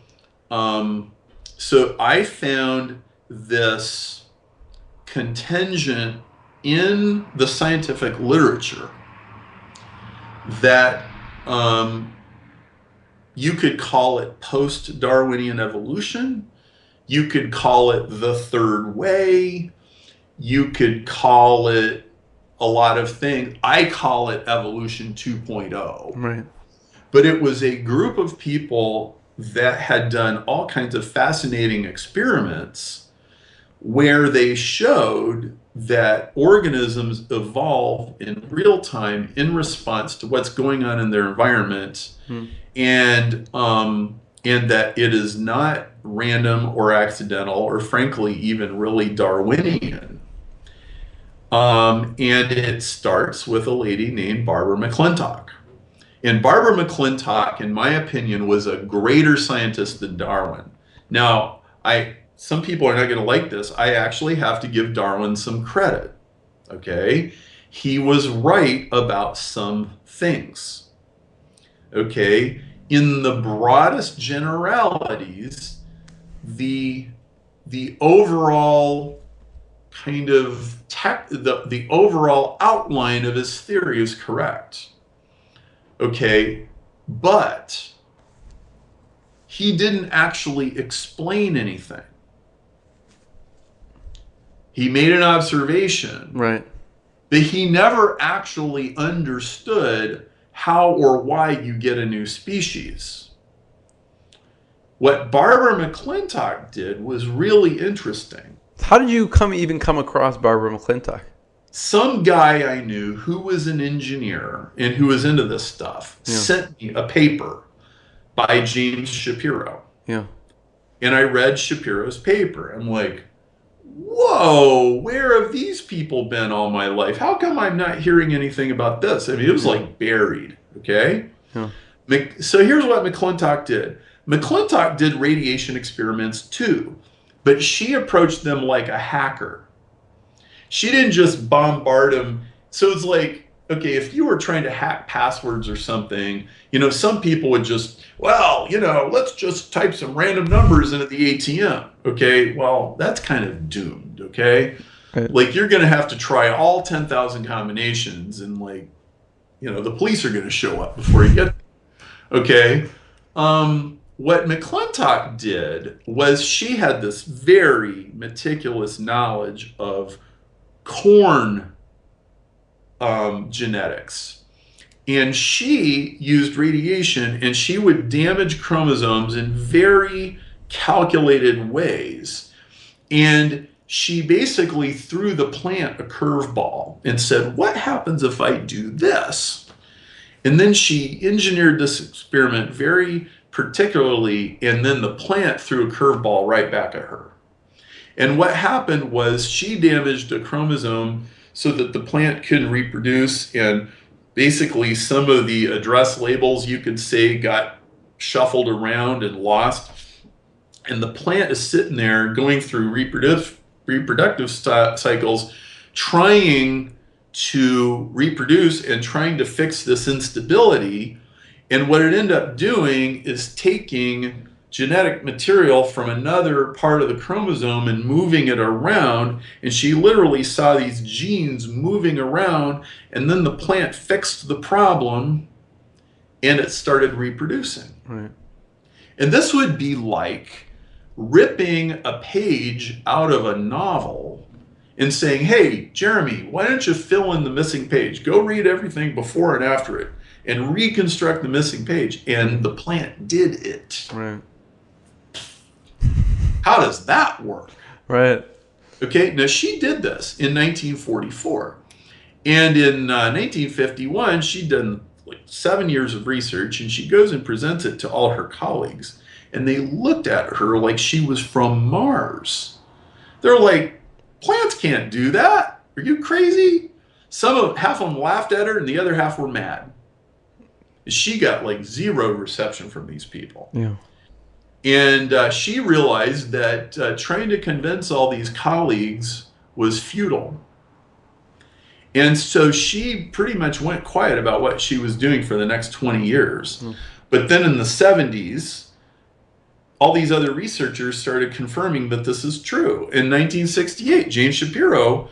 Speaker 4: I found this contingent in the scientific literature that You could call it post-Darwinian evolution. You could call it the third way. You could call it a lot of things. I call it evolution 2.0.
Speaker 3: Right.
Speaker 4: But it was a group of people that had done all kinds of fascinating experiments where they showed that organisms evolve in real time in response to what's going on in their environment, and that it is not random or accidental or frankly even really Darwinian. And it starts with a lady named Barbara McClintock. And Barbara McClintock, in my opinion, was a greater scientist than Darwin. Now, some people are not going to like this. I actually have to give Darwin some credit, okay? He was right about some things, okay? In the broadest generalities, the overall kind of the overall outline of his theory is correct. Okay, but he didn't actually explain anything. He made an observation,
Speaker 3: Right.
Speaker 4: but he never actually understood how or why you get a new species. What Barbara McClintock did was really interesting.
Speaker 3: How did you even come across Barbara McClintock?
Speaker 4: Some guy I knew who was an engineer and who was into this stuff sent me a paper by James Shapiro.
Speaker 3: Yeah.
Speaker 4: And I read Shapiro's paper. I'm like, whoa, where have these people been all my life? How come I'm not hearing anything about this? I mean, it was like buried, okay?
Speaker 3: Yeah.
Speaker 4: So here's what McClintock did. McClintock did radiation experiments too, but she approached them like a hacker. She didn't just bombard them. So it's like, okay, if you were trying to hack passwords or something, some people would just, let's just type some random numbers into the ATM. Okay, well, that's kind of doomed, okay?
Speaker 3: Right.
Speaker 4: Like, you're going to have to try all 10,000 combinations and, the police are going to show up before you get there. Okay? What McClintock did was she had this very meticulous knowledge of corn genetics, and she used radiation, and she would damage chromosomes in very calculated ways, and she basically threw the plant a curveball and said, what happens if I do this? And then she engineered this experiment very particularly, and then the plant threw a curveball right back at her. And what happened was she damaged a chromosome so that the plant couldn't reproduce, and basically some of the address labels, you could say, got shuffled around and lost. And the plant is sitting there going through reproductive cycles, trying to reproduce and trying to fix this instability. And what it ended up doing is taking genetic material from another part of the chromosome and moving it around, and she literally saw these genes moving around, and then the plant fixed the problem and it started reproducing.
Speaker 3: Right.
Speaker 4: And this would be like ripping a page out of a novel and saying, hey, Jeremy, why don't you fill in the missing page? Go read everything before and after it and reconstruct the missing page. And the plant did it.
Speaker 3: Right.
Speaker 4: How does that work?
Speaker 3: Right.
Speaker 4: Okay, now she did this in 1944. And in 1951, she'd done like 7 years of research, and she goes and presents it to all her colleagues. And they looked at her like she was from Mars. They're like, plants can't do that. Are you crazy? Half of them laughed at her, and the other half were mad. She got like zero reception from these people.
Speaker 3: Yeah.
Speaker 4: And she realized that trying to convince all these colleagues was futile. And so she pretty much went quiet about what she was doing for the next 20 years. But then in the 70s, all these other researchers started confirming that this is true. In 1968, James Shapiro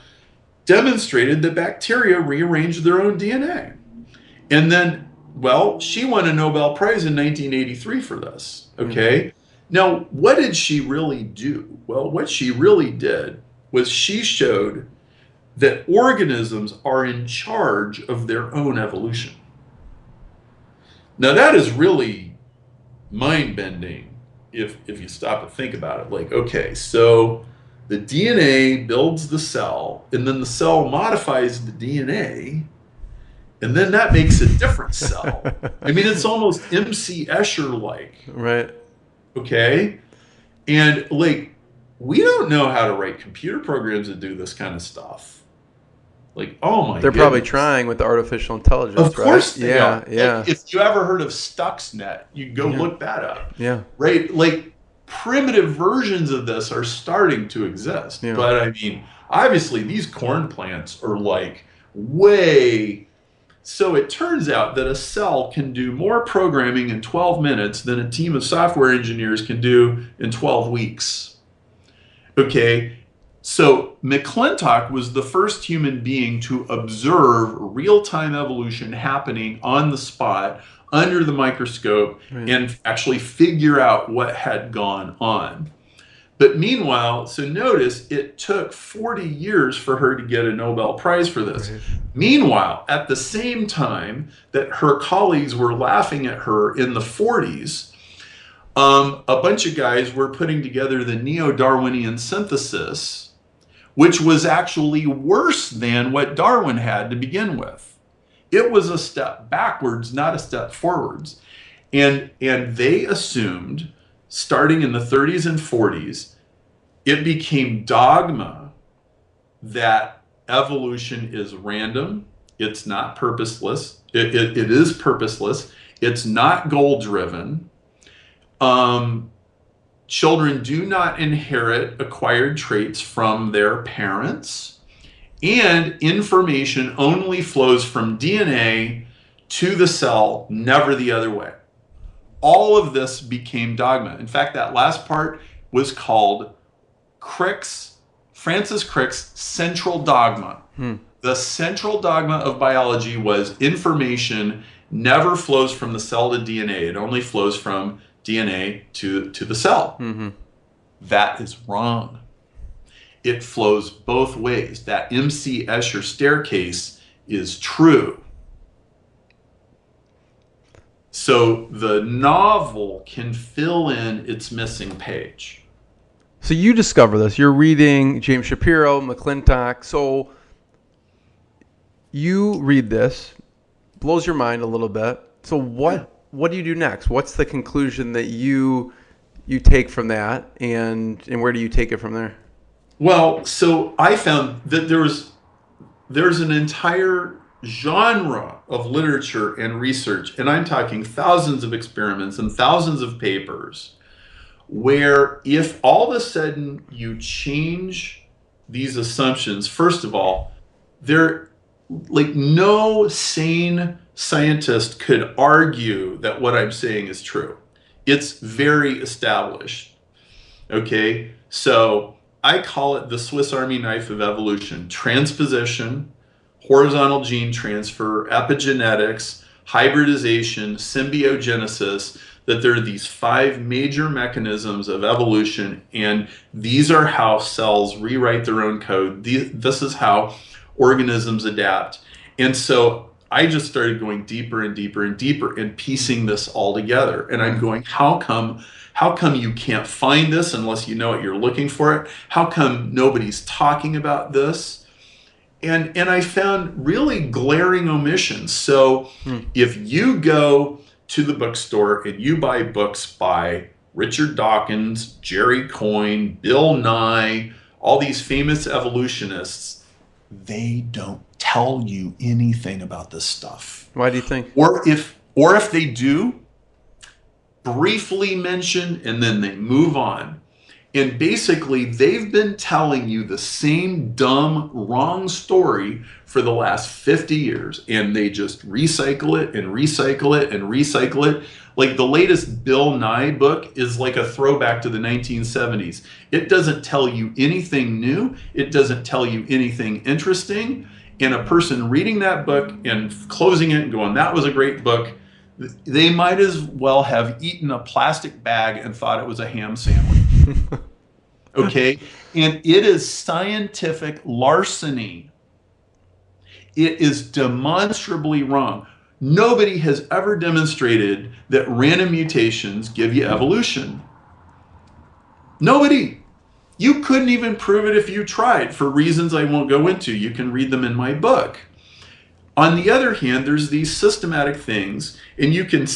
Speaker 4: demonstrated that bacteria rearrange their own DNA. And then Well, she won a Nobel Prize in 1983 for this, okay? Now, what did she really do? Well, what she really did was she showed that organisms are in charge of their own evolution. Now, that is really mind-bending if you stop and think about it. Like, okay, so the DNA builds the cell, and then the cell modifies the DNA, and then that makes a different cell. I mean, it's almost M.C. Escher-like.
Speaker 3: Right.
Speaker 4: Okay? And, like, we don't know how to write computer programs that do this kind of stuff. Like, oh my
Speaker 3: They're
Speaker 4: goodness.
Speaker 3: probably trying with artificial intelligence,
Speaker 4: Of course
Speaker 3: right?
Speaker 4: they are.
Speaker 3: Yeah.
Speaker 4: Like, if you ever heard of Stuxnet, you go look that up.
Speaker 3: Yeah.
Speaker 4: Right? Like, primitive versions of this are starting to exist.
Speaker 3: Yeah.
Speaker 4: But, I mean, obviously, these corn plants are, like, way... So it turns out that a cell can do more programming in 12 minutes than a team of software engineers can do in 12 weeks. Okay? So McClintock was the first human being to observe real-time evolution happening on the spot under the microscope and actually figure out what had gone on. But meanwhile, so notice it took 40 years for her to get a Nobel Prize for this. Right. Meanwhile, at the same time that her colleagues were laughing at her in the 40s, a bunch of guys were putting together the neo-Darwinian synthesis, which was actually worse than what Darwin had to begin with. It was a step backwards, not a step forwards. And they assumed, starting in the 30s and 40s, it became dogma that evolution is random, it's not purposeless, it is purposeless, it's not goal-driven. Children do not inherit acquired traits from their parents, and information only flows from DNA to the cell, never the other way. All of this became dogma. In fact, that last part was called Francis Crick's central dogma. The central dogma of biology was information never flows from the cell to DNA. It only flows from DNA to the cell. That is wrong. It flows both ways. That M.C. Escher staircase is true. So the novel can fill in its missing page.
Speaker 3: So you discover this. You're reading James Shapiro, McClintock. So you read this, blows your mind a little bit. So what do you do next? What's the conclusion that you take from that, and where do you take it from there?
Speaker 4: Well, so I found that there's an entire genre of literature and research, and I'm talking thousands of experiments and thousands of papers, where if all of a sudden you change these assumptions, first of all, no sane scientist could argue that what I'm saying is true. It's very established. Okay, so I call it the Swiss Army knife of evolution: transposition, horizontal gene transfer, epigenetics, hybridization, symbiogenesis, that there are these 5 major mechanisms of evolution, and these are how cells rewrite their own code. This is how organisms adapt. And so I just started going deeper and deeper and deeper and piecing this all together. And I'm going, how come you can't find this unless you know what you're looking for it? How come nobody's talking about this? And I found really glaring omissions. So if you go to the bookstore and you buy books by Richard Dawkins, Jerry Coyne, Bill Nye, all these famous evolutionists, they don't tell you anything about this stuff.
Speaker 3: Why do you think?
Speaker 4: Or if they do, briefly mention and then they move on. And basically, they've been telling you the same dumb, wrong story for the last 50 years. And they just recycle it and recycle it and recycle it. Like the latest Bill Nye book is like a throwback to the 1970s. It doesn't tell you anything new. It doesn't tell you anything interesting. And a person reading that book and closing it and going, that was a great book, They might as well have eaten a plastic bag and thought it was a ham sandwich. Okay? And it is scientific larceny. It is demonstrably wrong. Nobody has ever demonstrated that random mutations give you evolution. Nobody. You couldn't even prove it if you tried, for reasons I won't go into. You can read them in my book. On the other hand, there's these systematic things, and you can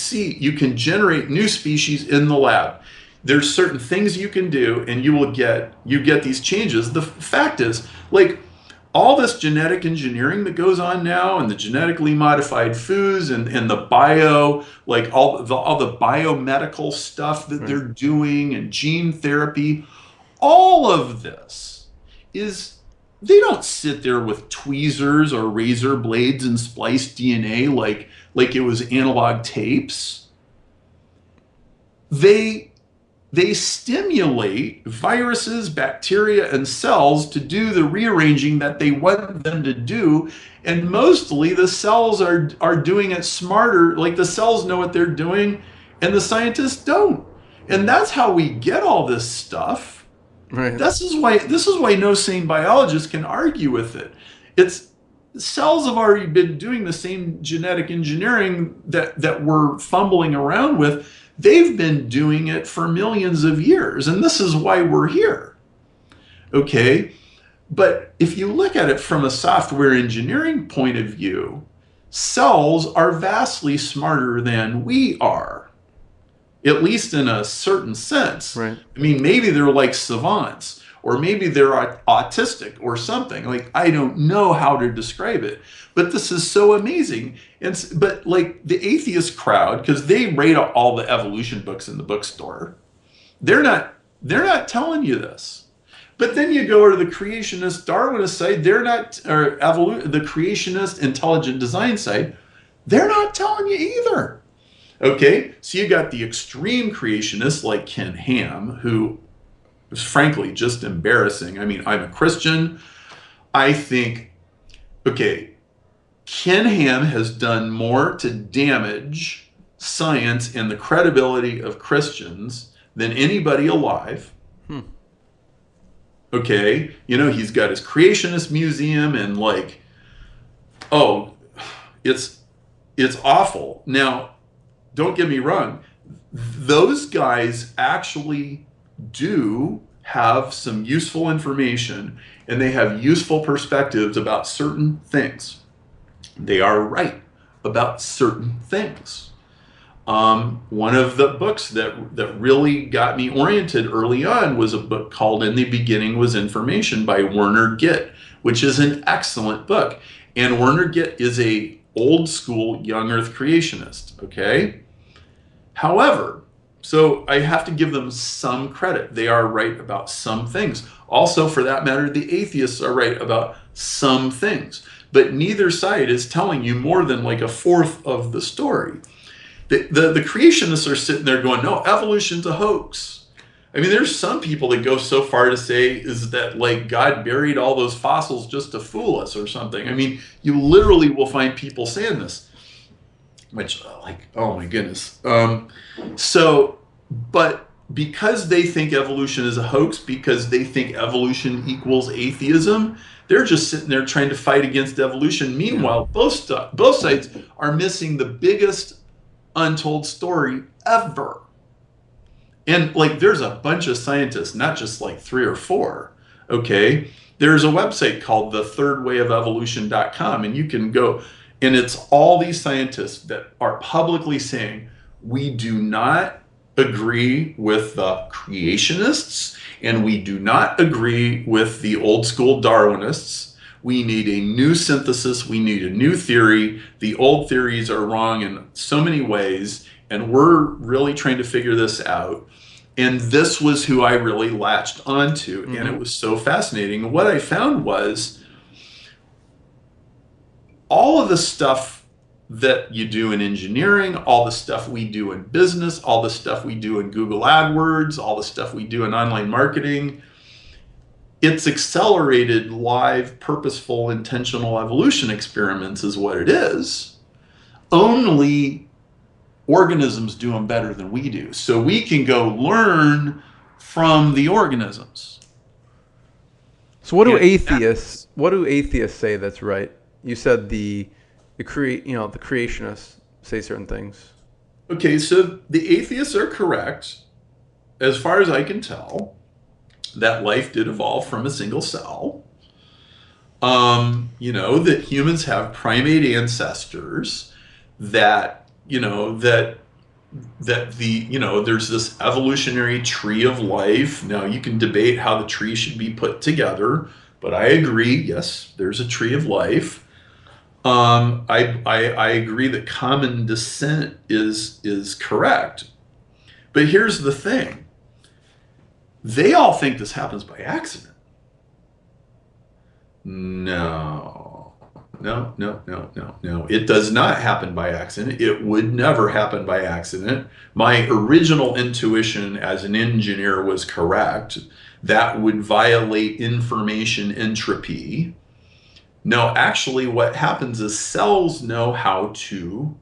Speaker 4: generate new species in the lab. There's certain things you can do, and you get these changes. The fact is, like, all this genetic engineering that goes on now, and the genetically modified foods, and the bio, like all the biomedical stuff that they're doing, and gene therapy, all of this is, they don't sit there with tweezers or razor blades and splice DNA like it was analog tapes. They stimulate viruses, bacteria, and cells to do the rearranging that they want them to do. And mostly the cells are doing it smarter. Like, the cells know what they're doing and the scientists don't. And that's how we get all this stuff.
Speaker 3: Right.
Speaker 4: This is why no sane biologist can argue with it. Cells have already been doing the same genetic engineering that we're fumbling around with. They've been doing it for millions of years, and this is why we're here. Okay? But if you look at it from a software engineering point of view, cells are vastly smarter than we are, at least in a certain sense.
Speaker 3: Right.
Speaker 4: I mean, maybe they're like savants, or maybe they're autistic or something. Like, I don't know how to describe it, but this is so amazing. But like the atheist crowd, because they rate all the evolution books in the bookstore, they're not telling you this. But then you go to the creationist Darwinist side, the creationist intelligent design side, they're not telling you either. Okay, so you got the extreme creationists like Ken Ham, who is frankly just embarrassing. I mean, I'm a Christian. I think, okay, Ken Ham has done more to damage science and the credibility of Christians than anybody alive. Okay, he's got his creationist museum, and like, oh, it's awful. Now, don't get me wrong, those guys actually do have some useful information, and they have useful perspectives about certain things. They are right about certain things. One of the books that really got me oriented early on was a book called In the Beginning Was Information by Werner Gitt, which is an excellent book. And Werner Gitt is a old school young earth creationist, okay? However, so I have to give them some credit. They are right about some things. Also, for that matter, the atheists are right about some things. But neither side is telling you more than like a fourth of the story. The creationists are sitting there going, no, evolution's a hoax. I mean, there's some people that go so far to say is that like God buried all those fossils just to fool us or something. I mean, you literally will find people saying this, which like, oh my goodness. But because they think evolution is a hoax, because they think evolution equals atheism, they're just sitting there trying to fight against evolution. Meanwhile, both sides are missing the biggest untold story ever. And like, there's a bunch of scientists, not just like 3 or 4. Okay, there's a website called thethirdwayofelution.com, and you can go, and it's all these scientists that are publicly saying, we do not agree with the creationists, and we do not agree with the old school Darwinists. We need a new synthesis. We need a new theory. The old theories are wrong in so many ways, and we're really trying to figure this out. And this was who I really latched onto, and it was so fascinating. What I found was all of the stuff that you do in engineering, all the stuff we do in business, all the stuff we do in Google AdWords, all the stuff we do in online marketing, it's accelerated live, purposeful, intentional evolution experiments is what it is. Only organisms do them better than we do. So we can go learn from the organisms.
Speaker 3: So what do atheists say that's right? You said the creationists say certain things.
Speaker 4: Okay, so the atheists are correct, as far as I can tell, that life did evolve from a single cell. That humans have primate ancestors, that there's this evolutionary tree of life. Now you can debate how the tree should be put together, but I agree, yes, there's a tree of life. I agree that common descent is correct. But here's the thing. They all think this happens by accident. No. It does not happen by accident. It would never happen by accident. My original intuition as an engineer was correct. That would violate information entropy. No, actually what happens is cells know how to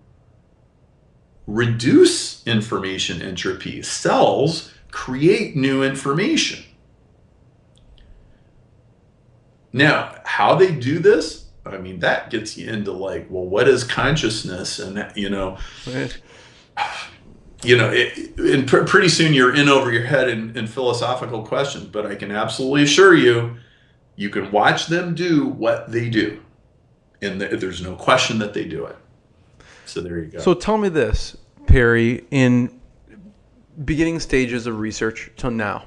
Speaker 4: reduce information entropy. Cells create new information. Now, how they do this, I mean, that gets you into what is consciousness? And, pretty soon you're in over your head in philosophical questions, but I can absolutely assure you, you can watch them do what they do. And there's no question that they do it. So there you go.
Speaker 3: So tell me this, Perry, in beginning stages of research till now,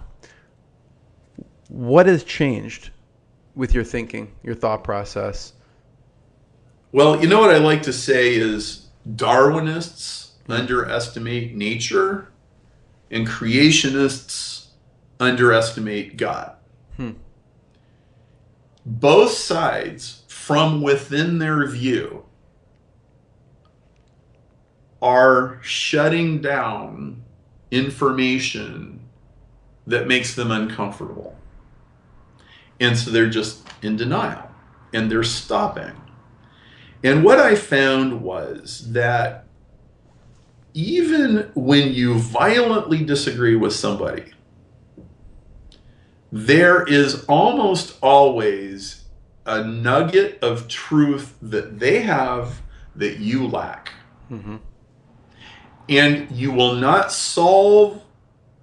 Speaker 3: what has changed with your thinking, your thought process?
Speaker 4: Well, what I like to say is Darwinists underestimate nature and creationists underestimate God. Both sides, from within their view, are shutting down information that makes them uncomfortable. And so they're just in denial and they're stopping. And what I found was that even when you violently disagree with somebody, there is almost always a nugget of truth that they have that you lack. Mm-hmm. And you will not solve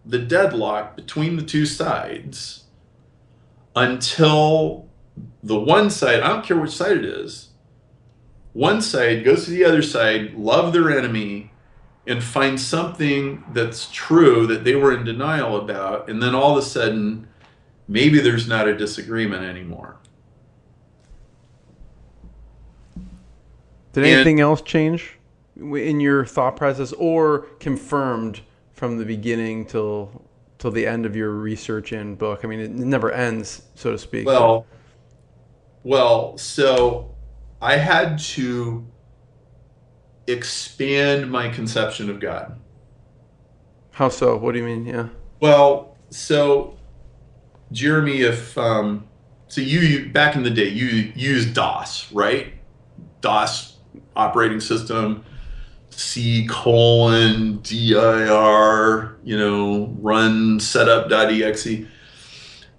Speaker 4: the deadlock between the two sides until the one side, I don't care which side it is, one side goes to the other side, love their enemy, and find something that's true that they were in denial about, and then all of a sudden, maybe there's not a disagreement anymore.
Speaker 3: Did anything else change in your thought process or confirmed from the beginning till the end of your research and book? I mean, it never ends, so to speak.
Speaker 4: Well, so I had to expand my conception of God.
Speaker 3: How so? What do you mean? Yeah.
Speaker 4: Well, so Jeremy, if so you back in the day you used DOS, right? DOS operating system, C:dir, run setup.exe.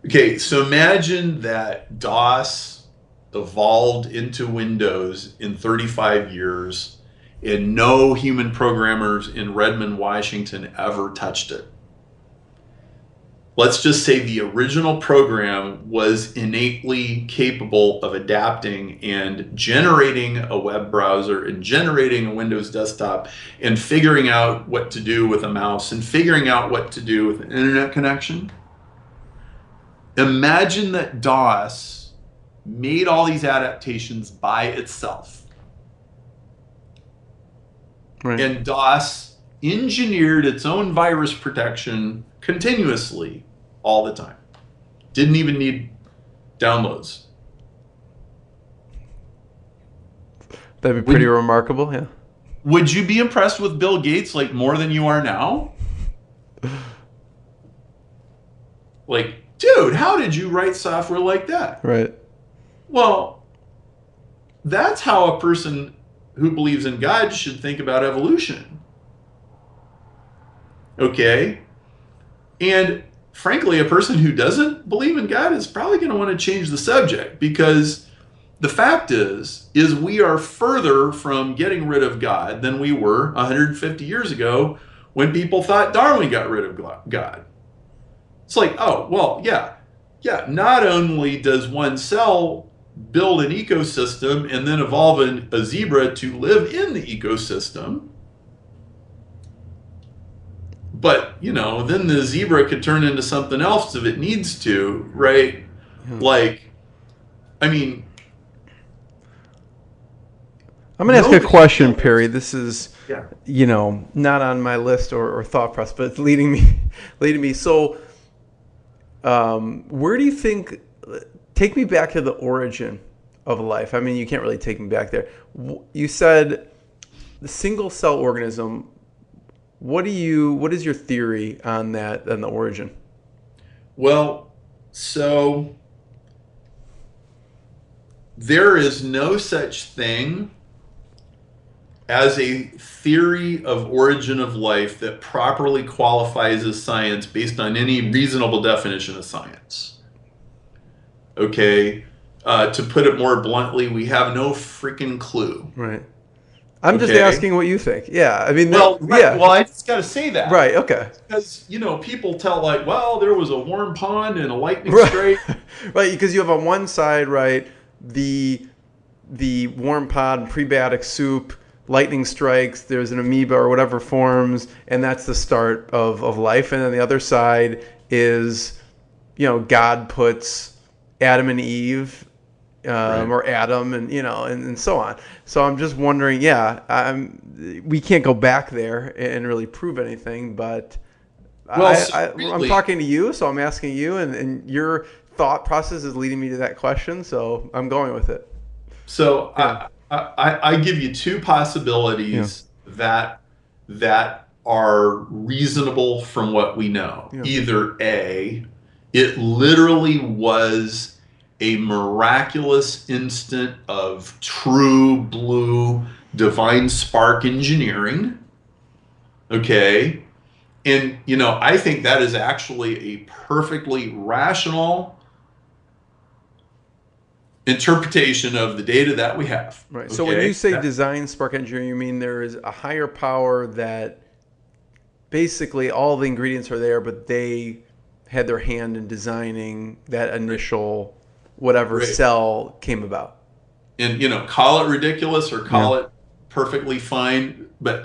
Speaker 4: Okay, so imagine that DOS evolved into Windows in 35 years and no human programmers in Redmond, Washington ever touched it. Let's just say the original program was innately capable of adapting and generating a web browser and generating a Windows desktop and figuring out what to do with a mouse and figuring out what to do with an internet connection. Imagine that DOS made all these adaptations by itself. Right. And DOS engineered its own virus protection continuously all the time. Didn't even need downloads.
Speaker 3: That'd be pretty remarkable, yeah.
Speaker 4: Would you be impressed with Bill Gates more than you are now? Dude, how did you write software like that?
Speaker 3: Right.
Speaker 4: Well, that's how a person who believes in God should think about evolution. Okay? And frankly, a person who doesn't believe in God is probably going to want to change the subject, because the fact is we are further from getting rid of God than we were 150 years ago when people thought Darwin got rid of God. It's like, oh, well, yeah, not only does one cell build an ecosystem and then evolve a zebra to live in the ecosystem, but, then the zebra could turn into something else if it needs to, right? Like, I mean...
Speaker 3: I'm going to ask a question, Perry. This is, not on my list or thought process, but it's leading me. So, where do you think... Take me back to the origin of life. I mean, you can't really take me back there. You said the single cell organism. What is your theory on that and the origin?
Speaker 4: Well, so there is no such thing as a theory of origin of life that properly qualifies as science based on any reasonable definition of science. Okay? To put it more bluntly, we have no freaking clue.
Speaker 3: Right. I'm just asking what you think. Yeah, I mean,
Speaker 4: Well, I just got to say that.
Speaker 3: Right. Okay.
Speaker 4: Because people tell well, there was a warm pond and a lightning strike.
Speaker 3: Right, because you have on one side, right, the warm pond, prebiotic soup, lightning strikes. There's an amoeba or whatever forms, and that's the start of life. And then the other side is, God puts Adam and Eve.
Speaker 4: Right.
Speaker 3: Or Adam, and and so on. So I'm just wondering, we can't go back there and really prove anything, but I'm talking to you, so I'm asking you, and your thought process is leading me to that question, so I'm going with it.
Speaker 4: So I give you two possibilities that are reasonable from what we know. Yeah. Either A, it literally was a miraculous instant of true blue divine spark engineering. Okay. And, I think that is actually a perfectly rational interpretation of the data that we have.
Speaker 3: Right.
Speaker 4: Okay?
Speaker 3: So when you say design spark engineering, you mean there is a higher power that basically all the ingredients are there, but they had their hand in designing that initial whatever cell came about. And
Speaker 4: call it ridiculous or call it perfectly fine, but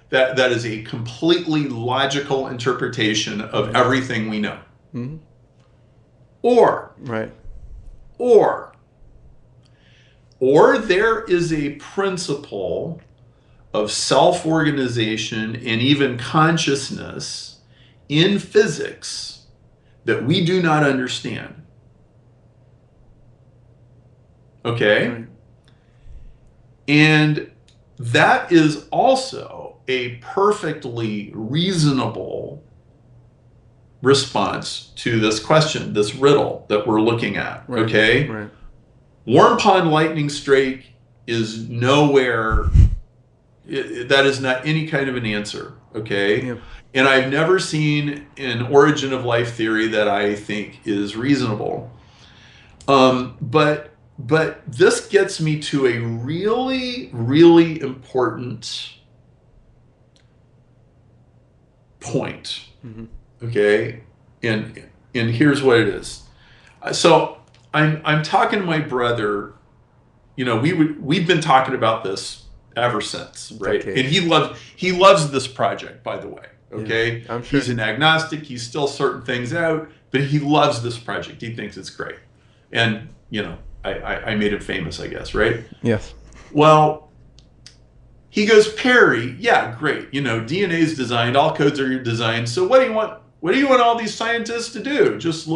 Speaker 4: that is a completely logical interpretation of everything we know. Mm-hmm. Or there is a principle of self-organization and even consciousness in physics that we do not understand. Okay? Right. And that is also a perfectly reasonable response to this question, this riddle that we're looking at. Right. Okay? Right. Warm pond lightning strike is nowhere, that is not any kind of an answer. Okay? Yeah. And I've never seen an origin of life theory that I think is reasonable. But this gets me to a really, really important point. Mm-hmm. Okay? And here's what it is. So I'm talking to my brother. We've been talking about this ever since, right? Okay. And he loves this project, by the way. Okay? Yeah, I'm sure. He's an agnostic. He's still sorting things out, but he loves this project. He thinks it's great. And, I made it famous, I guess, right?
Speaker 3: Yes.
Speaker 4: Well, he goes, Perry, yeah, great. DNA is designed, all codes are designed. So what do you want? What do you want all these scientists to do? Just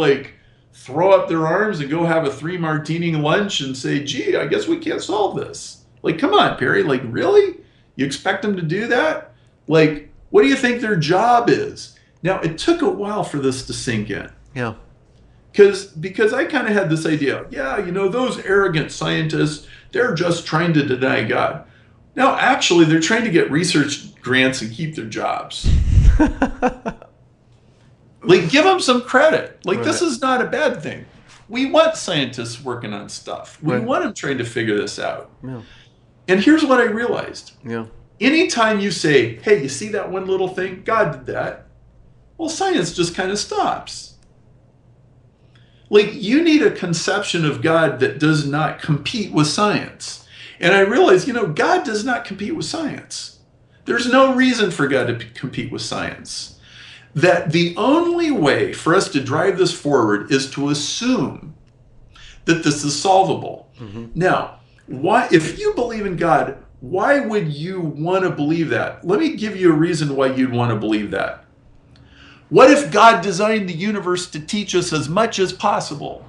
Speaker 4: throw up their arms and go have a 3-martini lunch and say, gee, I guess we can't solve this. Come on, Perry. Really? You expect them to do that? What do you think their job is? Now, it took a while for this to sink in.
Speaker 3: Yeah.
Speaker 4: Because I kind of had this idea, those arrogant scientists, they're just trying to deny God. Now, actually, they're trying to get research grants and keep their jobs. Like, give them some credit. Like,
Speaker 3: Right.
Speaker 4: this is not a bad thing. We want scientists working on stuff. We
Speaker 3: Right.
Speaker 4: want them trying to figure this out.
Speaker 3: Yeah.
Speaker 4: And here's what I realized.
Speaker 3: Yeah.
Speaker 4: Anytime you say, hey, you see that one little thing? God did that. Well, science just kind of stops. Like, you need a conception of God that does not compete with science. And I realized, God does not compete with science. There's no reason for God to compete with science. That the only way for us to drive this forward is to assume that this is solvable. Mm-hmm. Now, why, if you believe in God, why would you want to believe that? Let me give you a reason why you'd want to believe that. What if God designed the universe to teach us as much as possible?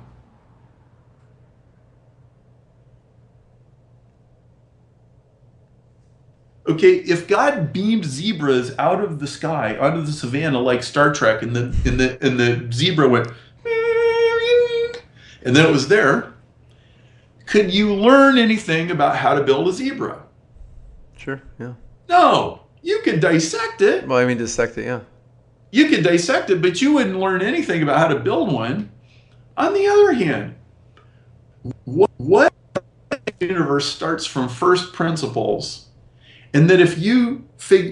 Speaker 4: Okay, if God beamed zebras out of the sky onto the savannah like Star Trek, and the zebra went, and then it was there, could you learn anything about how to build a zebra?
Speaker 3: Sure. Yeah.
Speaker 4: No, you can dissect it.
Speaker 3: Well, I mean, dissect it. Yeah.
Speaker 4: You can dissect it, but you wouldn't learn anything about how to build one. On the other hand, what if the universe starts from first principles? And that if you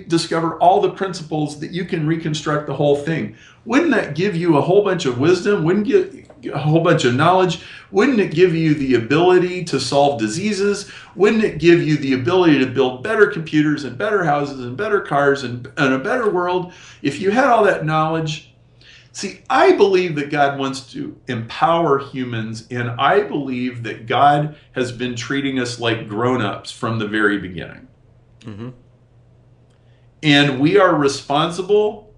Speaker 4: discover all the principles, that you can reconstruct the whole thing. Wouldn't that give you a whole bunch of wisdom? Wouldn't it give a whole bunch of knowledge? Wouldn't it give you the ability to solve diseases? Wouldn't it give you the ability to build better computers and better houses and better cars and a better world? If you had all that knowledge. See, I believe that God wants to empower humans, and I believe that God has been treating us like grown-ups from the very beginning. Mm-hmm. And we are responsible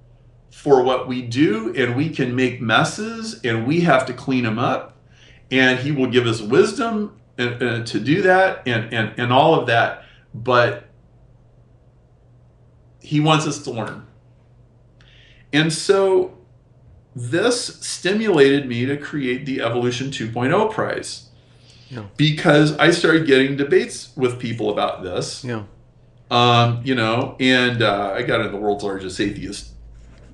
Speaker 4: for what we do, and we can make messes, and we have to clean them up, and he will give us wisdom to do that and all of that, but he wants us to learn. And so this stimulated me to create the Evolution 2.0 prize.
Speaker 3: Yeah. Because
Speaker 4: I started getting debates with people about this.
Speaker 3: Yeah.
Speaker 4: And I got in the world's largest atheist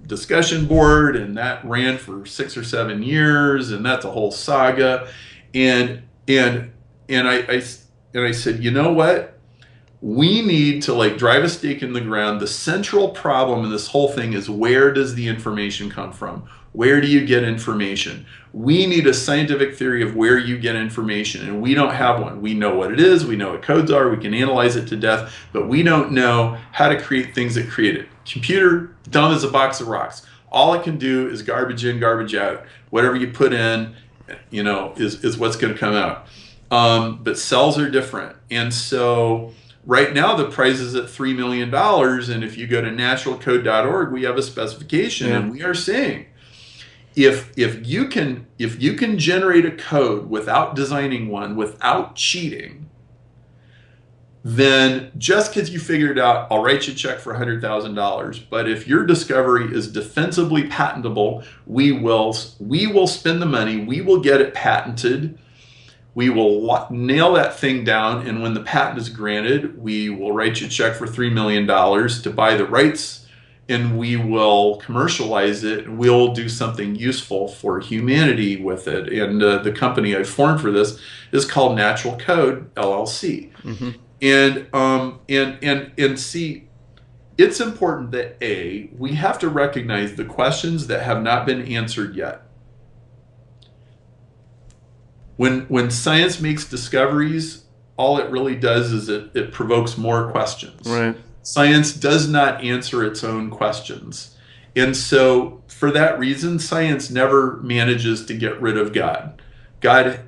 Speaker 4: discussion board, and that ran for 6 or 7 years, and that's a whole saga. And I said, you know what? We need to drive a stake in the ground. The central problem in this whole thing is, where does the information come from? Where do you get information? We need a scientific theory of where you get information, and we don't have one. We know what it is, we know what codes are, we can analyze it to death, but we don't know how to create things that create it. Computer, dumb as a box of rocks. All it can do is garbage in, garbage out. Whatever you put in, is what's going to come out. But cells are different. And so right now the price is at $3 million, and if you go to naturalcode.org, we have a specification, and we are saying, if you can generate a code without designing one, without cheating, then just because you figured it out, I'll write you a check for $100,000. But if your discovery is defensively patentable, we will spend the money, we will get it patented, we will nail that thing down, and when the patent is granted, we will write you a check for $3 million to buy the rights, and we will commercialize it, and we'll do something useful for humanity with it. And the company I formed for this is called Natural Code, LLC. Mm-hmm. And see, it's important that we have to recognize the questions that have not been answered yet. When science makes discoveries, all it really does is it provokes more questions.
Speaker 3: Right.
Speaker 4: Science does not answer its own questions. And so for that reason, science never manages to get rid of God. God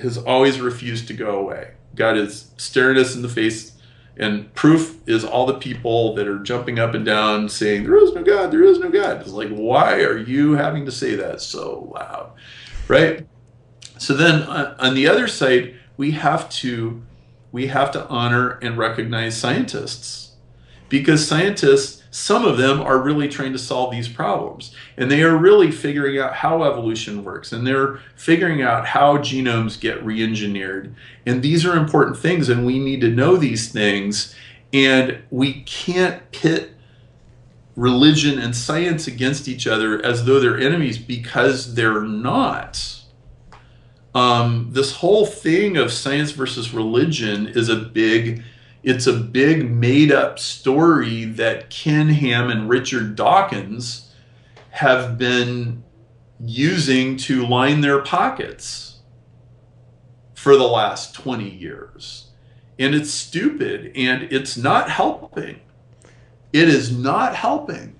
Speaker 4: has always refused to go away. God is staring us in the face, and proof is all the people that are jumping up and down saying, there is no God, there is no God. It's like, why are you having to say that so loud, right? So then on the other side, we have to honor and recognize scientists, because scientists, some of them are really trying to solve these problems, and they are really figuring out how evolution works, and they're figuring out how genomes get re-engineered. And these are important things, and we need to know these things, and we can't pit religion and science against each other as though they're enemies, because they're not. This whole thing of science versus religion is a big made up story that Ken Ham and Richard Dawkins have been using to line their pockets for the last 20 years. And it's stupid, and it's not helping. It is not helping.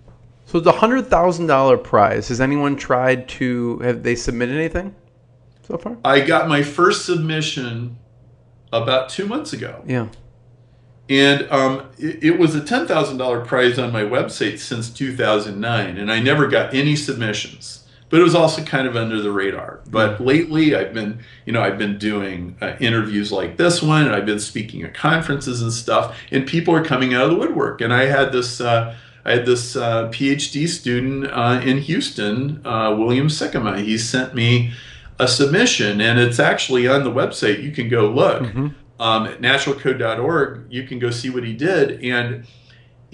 Speaker 3: So the $100,000 prize, has anyone tried to, have they submitted anything so far?
Speaker 4: I got my first submission about 2 months ago.
Speaker 3: Yeah.
Speaker 4: And it was a $10,000 prize on my website since 2009, and I never got any submissions. But it was also kind of under the radar. But lately, I've been doing interviews like this one, and I've been speaking at conferences and stuff, and people are coming out of the woodwork. And I had this PhD student in Houston, William Sycamore. He sent me a submission, and it's actually on the website. You can go look at naturalcode.org. You can go see what he did, and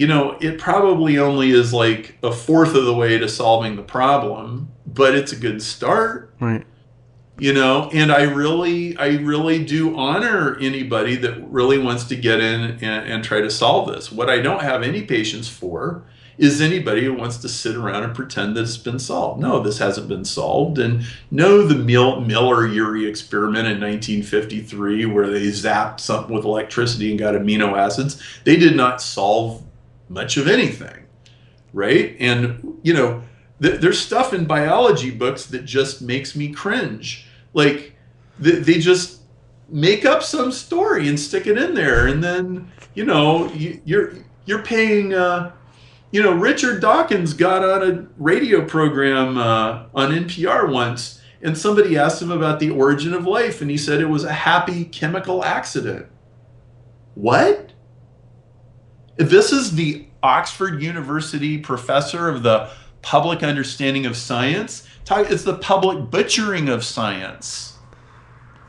Speaker 4: it probably only is like a fourth of the way to solving the problem, but it's a good start.
Speaker 3: Right.
Speaker 4: And I really do honor anybody that really wants to get in and try to solve this. What I don't have any patience for is anybody who wants to sit around and pretend that it's been solved. No, this hasn't been solved. And no, the Miller-Urey experiment in 1953, where they zapped something with electricity and got amino acids, they did not solve much of anything, right? And there's stuff in biology books that just makes me cringe. Like they just make up some story and stick it in there, and then you're paying. Richard Dawkins got on a radio program on NPR once, and somebody asked him about the origin of life, and he said it was a happy chemical accident. What? This is the Oxford University professor of the public understanding of science. It's the public butchering of science.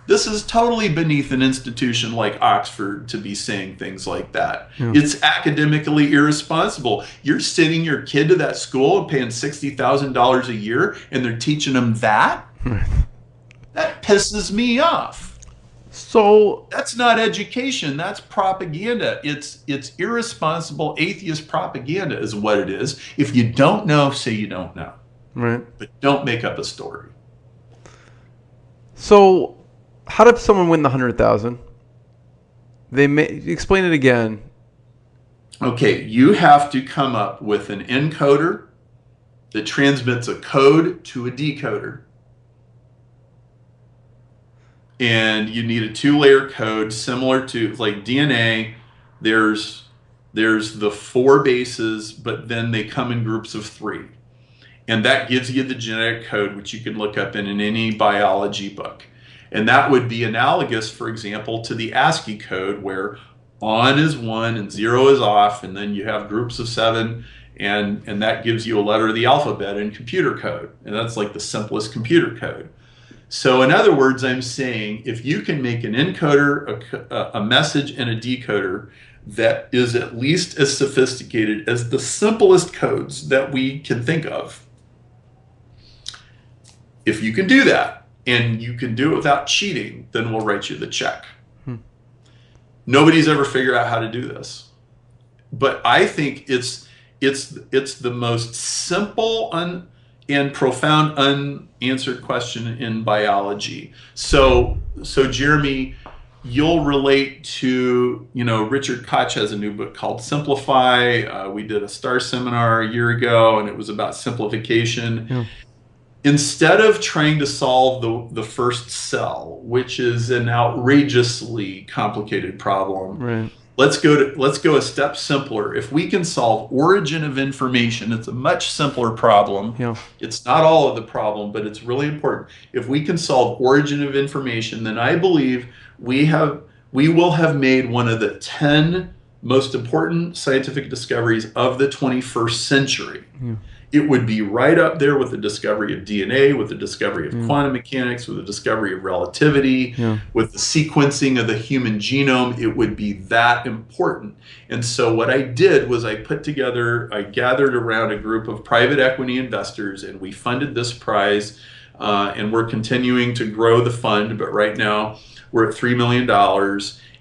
Speaker 4: This is totally beneath an institution like Oxford to be saying things like that. Yeah. It's academically irresponsible. You're sending your kid to that school and paying $60,000 a year, and they're teaching them that? That pisses me off.
Speaker 3: So
Speaker 4: that's not education. That's propaganda. It's irresponsible atheist propaganda is what it is. If you don't know, say you don't know.
Speaker 3: Right.
Speaker 4: But don't make up a story.
Speaker 3: So how did someone win the 100,000? Explain it again.
Speaker 4: Okay, you have to come up with an encoder that transmits a code to a decoder. And you need a 2-layer code similar to like DNA. There's the 4 bases, but then they come in groups of 3. And that gives you the genetic code, which you can look up in any biology book. And that would be analogous, for example, to the ASCII code, where on is 1 and 0 is off, and then you have groups of 7, and that gives you a letter of the alphabet in computer code. And that's like the simplest computer code. So in other words, I'm saying if you can make an encoder, a message, and a decoder that is at least as sophisticated as the simplest codes that we can think of, if you can do that, and you can do it without cheating, then we'll write you the check. Nobody's ever figured out how to do this. But I think it's the most simple and profound unanswered question in biology. So Jeremy, you'll relate to, Richard Koch has a new book called Simplify. We did a STAR seminar a year ago, and it was about simplification. Yeah. Instead of trying to solve the first cell, which is an outrageously complicated problem,
Speaker 3: right.
Speaker 4: Let's go a step simpler. If we can solve origin of information, it's a much simpler problem.
Speaker 3: Yeah.
Speaker 4: It's not all of the problem, but it's really important. If we can solve origin of information, then I believe we will have made one of the 10 most important scientific discoveries of the 21st century.
Speaker 3: Yeah.
Speaker 4: it would be right up there with the discovery of DNA, with the discovery of quantum mechanics, with the discovery of relativity, with the sequencing of the human genome. It would be that important. And so what I did was I gathered around a group of private equity investors, and we funded this prize, and we're continuing to grow the fund, but right now we're at $3 million,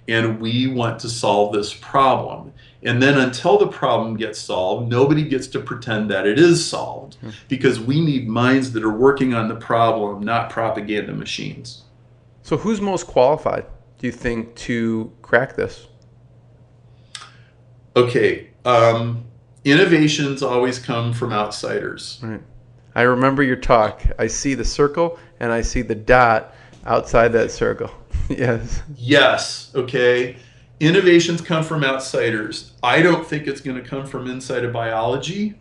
Speaker 4: and we want to solve this problem. And then until the problem gets solved, nobody gets to pretend that it is solved, because we need minds that are working on the problem, not propaganda machines.
Speaker 3: So who's most qualified, do you think, to crack this?
Speaker 4: Okay. Innovations always come from outsiders.
Speaker 3: Right. I remember your talk. I see the circle and I see the dot outside that circle. Yes.
Speaker 4: Yes. Okay. Innovations come from outsiders. I don't think it's going to come from inside of biology.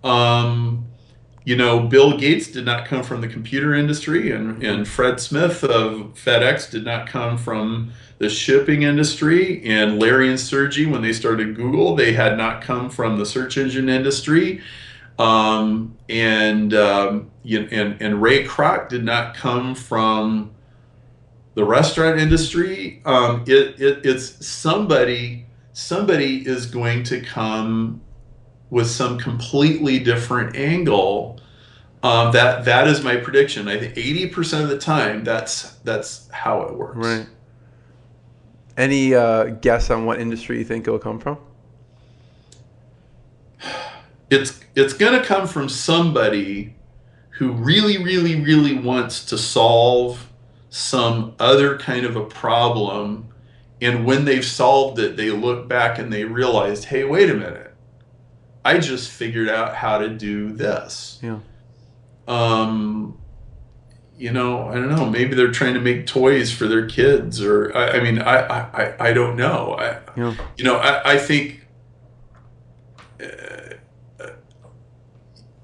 Speaker 4: Bill Gates did not come from the computer industry, and Fred Smith of FedEx did not come from the shipping industry, and Larry and Sergey, when they started Google, they had not come from the search engine industry, and Ray Kroc did not come from the restaurant industry. It's somebody is going to come with some completely different angle. That is my prediction. I think 80% of the time that's how it works.
Speaker 3: Right. Any guess on what industry you think it'll come from?
Speaker 4: It's going to come from somebody who really, really, really wants to solve some other kind of a problem, and when they've solved it, they look back and they realized, hey, wait a minute, I just figured out how to do this.
Speaker 3: Yeah.
Speaker 4: I don't know, maybe they're trying to make toys for their kids, or I don't know. I think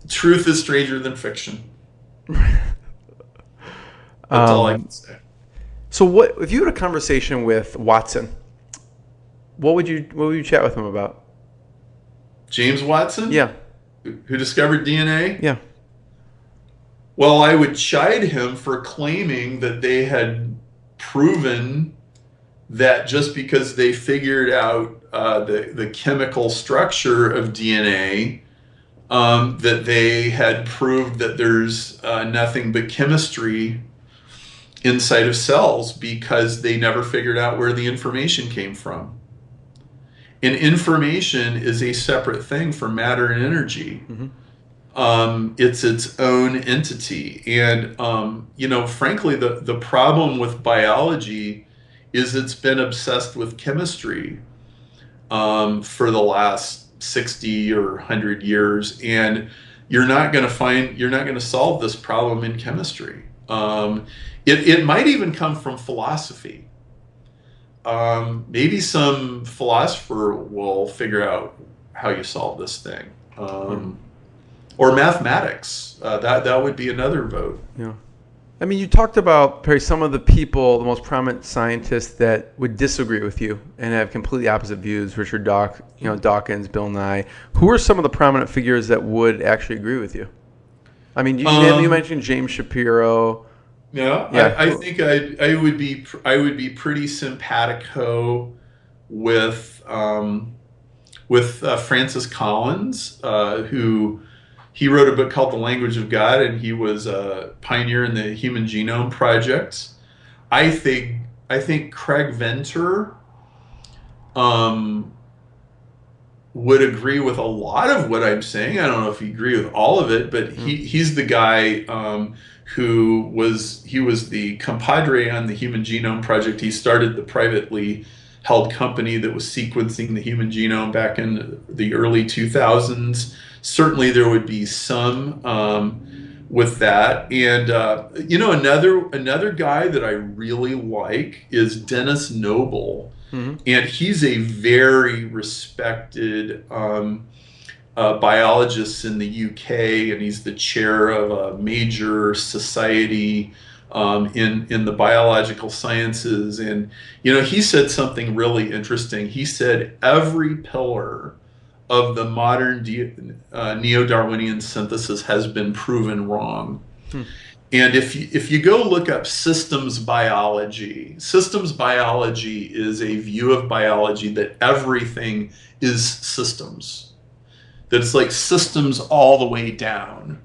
Speaker 4: truth is stranger than fiction. That's all I can say.
Speaker 3: So, what if you had a conversation with Watson? What would you chat with him about?
Speaker 4: James Watson?
Speaker 3: Yeah.
Speaker 4: Who discovered DNA?
Speaker 3: Yeah.
Speaker 4: Well, I would chide him for claiming that they had proven that just because they figured out the chemical structure of DNA, that they had proved that there's nothing but chemistry inside of cells, because they never figured out where the information came from. And information is a separate thing from matter and energy. It's its own entity. And, frankly, the problem with biology is it's been obsessed with chemistry for the last 60 or 100 years. And you're not going to solve this problem in chemistry. It might even come from philosophy. Maybe some philosopher will figure out how you solve this thing. Or mathematics. That would be another vote.
Speaker 3: Yeah. I mean, you talked about, Perry, some of the people, the most prominent scientists that would disagree with you and have completely opposite views. Richard Dawkins, Bill Nye. Who are some of the prominent figures that would actually agree with you? I mean, you mentioned James Shapiro.
Speaker 4: Yeah. I think I would be pretty simpatico with Francis Collins, who he wrote a book called The Language of God, and he was a pioneer in the Human Genome Project. I think Craig Venter would agree with a lot of what I'm saying. I don't know if he agree with all of it, but he's the guy who was the compadre on the Human Genome Project. He started the privately held company that was sequencing the human genome back in the early 2000s. Certainly there would be some with that. And another guy that I really like is Dennis Noble. And he's a very respected biologist in the UK, and he's the chair of a major society in the biological sciences. And he said something really interesting. He said every pillar of the modern neo-Darwinian synthesis has been proven wrong. And if you go look up systems biology is a view of biology that everything is systems. That it's like systems all the way down.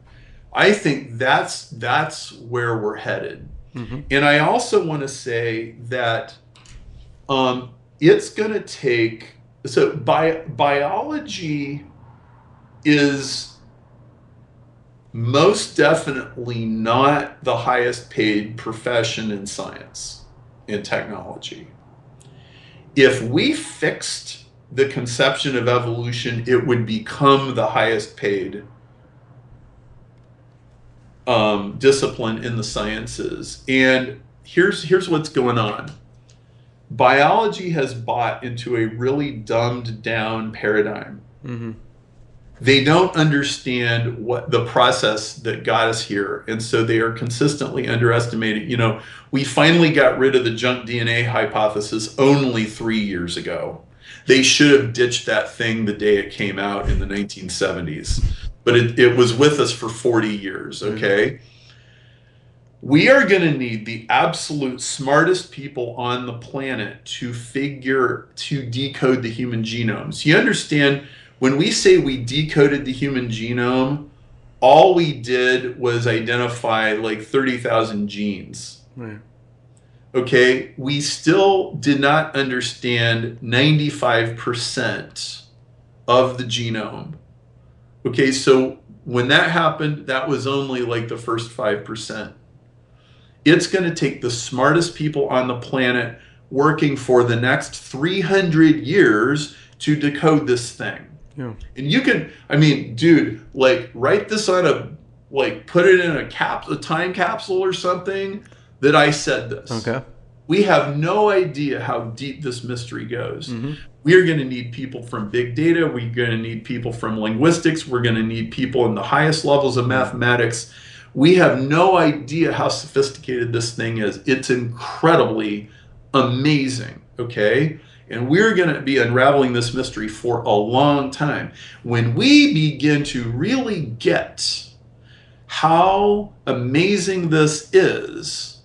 Speaker 4: I think that's where we're headed. And I also want to say that it's going to take, so biology is most definitely not the highest paid profession in science and technology. If we fixed the conception of evolution, it would become the highest paid discipline in the sciences. And here's what's going on. Biology has bought into a really dumbed down paradigm. They don't understand what the process that got us here, and so they are consistently underestimating. You know, we finally got rid of the junk DNA hypothesis only 3 years ago. They should have ditched that thing the day it came out in the 1970s, but it was with us for 40 years, okay? We are going to need the absolute smartest people on the planet to decode the human genome. So you understand, when we say we decoded the human genome, all we did was identify like 30,000 genes. Okay, we still did not understand 95% of the genome. Okay, so when that happened, that was only like the first 5%. It's going to take the smartest people on the planet working for the next 300 years to decode this thing. And you can, I mean, dude, like write this on put it in a time capsule or something that I said this. Okay. We have no idea how deep this mystery goes. We are going to need people from big data. We're going to need people from linguistics. We're going to need people in the highest levels of mathematics. We have no idea how sophisticated this thing is. It's incredibly amazing, okay? And we're going to be unraveling this mystery for a long time. When we begin to really get how amazing this is,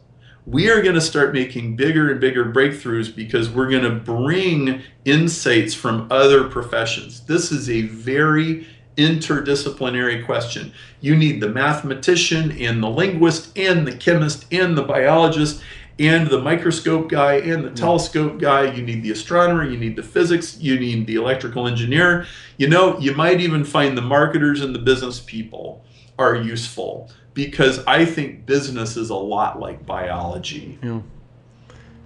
Speaker 4: we are going to start making bigger and bigger breakthroughs because we're going to bring insights from other professions. This is a very interdisciplinary question. You need the mathematician and the linguist and the chemist and the biologist and the microscope guy and the telescope guy. You need the astronomer, you need the physics, you need the electrical engineer. You know, you might even find the marketers and the business people are useful, because I think business is a lot like biology.